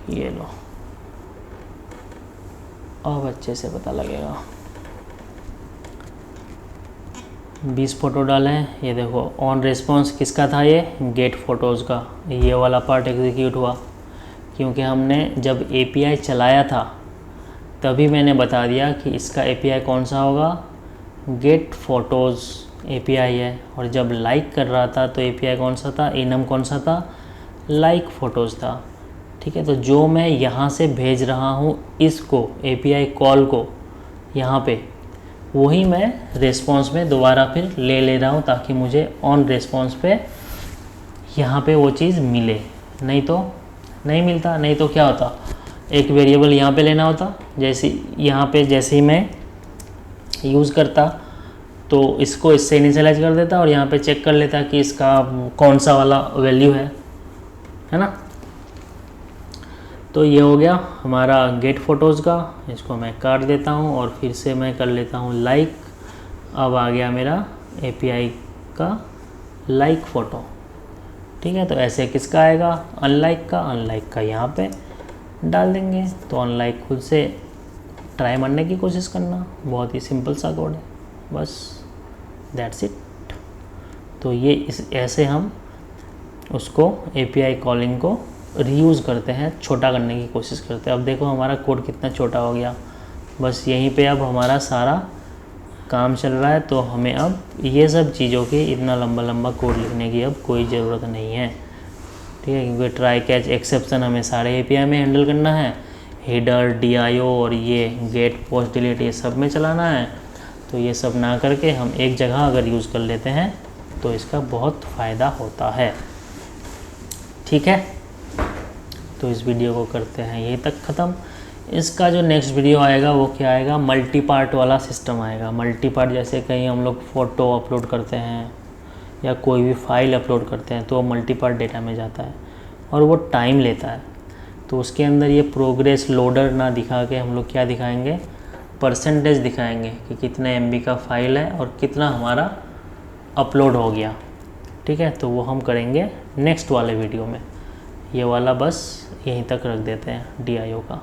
ये लो, अब अच्छे से पता लगेगा। 20 फ़ोटो डाले हैं, ये देखो ऑन रिस्पॉन्स किसका था, ये गेट फ़ोटोज़ का। ये वाला पार्ट एग्जीक्यूट हुआ, क्योंकि हमने जब एपीआई चलाया था तभी मैंने बता दिया कि इसका एपीआई कौन सा होगा, गेट फ़ोटोज़ एपीआई है। और जब लाइक कर रहा था तो एपीआई कौन सा था, इनम कौन सा था, लाइक फ़ोटोज़ था, ठीक है। तो जो मैं यहाँ से भेज रहा हूँ इसको, एपीआई कॉल को यहाँ पे, वही मैं रिस्पॉन्स में दोबारा फिर ले रहा हूँ, ताकि मुझे ऑन रिस्पॉन्स पे यहाँ पे वो चीज़ मिले। नहीं तो नहीं मिलता। नहीं तो क्या होता, एक वेरिएबल यहाँ पे लेना होता। जैसे यहाँ पे जैसे ही मैं यूज़ करता तो इसको इससे इनिशियलाइज कर देता और यहाँ पे चेक कर लेता कि इसका कौन सा वाला वैल्यू है ना। तो ये हो गया हमारा गेट फ़ोटोज़ का। इसको मैं काट देता हूँ और फिर से मैं कर लेता हूँ लाइक। अब आ गया मेरा एपीआई का लाइक फ़ोटो, ठीक है। तो ऐसे किसका आएगा, अनलाइक का। अनलाइक का यहाँ पे डाल देंगे। तो अनलाइक खुद से ट्राई मारने की कोशिश करना, बहुत ही सिंपल सा कोड है, बस दैट्स इट। तो ये ऐसे हम उसको एपीआई कॉलिंग को रीयूज़ करते हैं, छोटा करने की कोशिश करते हैं। अब देखो हमारा कोड कितना छोटा हो गया, बस यहीं पे अब हमारा सारा काम चल रहा है। तो हमें अब ये सब चीज़ों की इतना लंबा लंबा कोड लिखने की अब कोई ज़रूरत नहीं है, ठीक है। क्योंकि ट्राई कैच एक्सेप्शन हमें सारे एपीआई में हैंडल करना है, हेडर डीआईओ और ये गेट पोस्ट डिलीट ये सब में चलाना है। तो ये सब ना करके हम एक जगह अगर यूज़ कर लेते हैं तो इसका बहुत फ़ायदा होता है, ठीक है। तो इस वीडियो को करते हैं यहीं तक ख़त्म। इसका जो नेक्स्ट वीडियो आएगा वो क्या आएगा, मल्टी पार्ट वाला सिस्टम आएगा। मल्टी पार्ट जैसे कहीं हम लोग फ़ोटो अपलोड करते हैं या कोई भी फाइल अपलोड करते हैं तो वो मल्टी पार्ट डेटा में जाता है और वो टाइम लेता है। तो उसके अंदर ये प्रोग्रेस लोडर ना दिखा के हम लोग क्या दिखाएंगे, परसेंटेज दिखाएंगे कि कितने एमबी का फाइल है और कितना हमारा अपलोड हो गया, ठीक है। तो वो हम करेंगे नेक्स्ट वाले वीडियो में। ये वाला बस यहीं तक रख देते हैं डीआईओ का।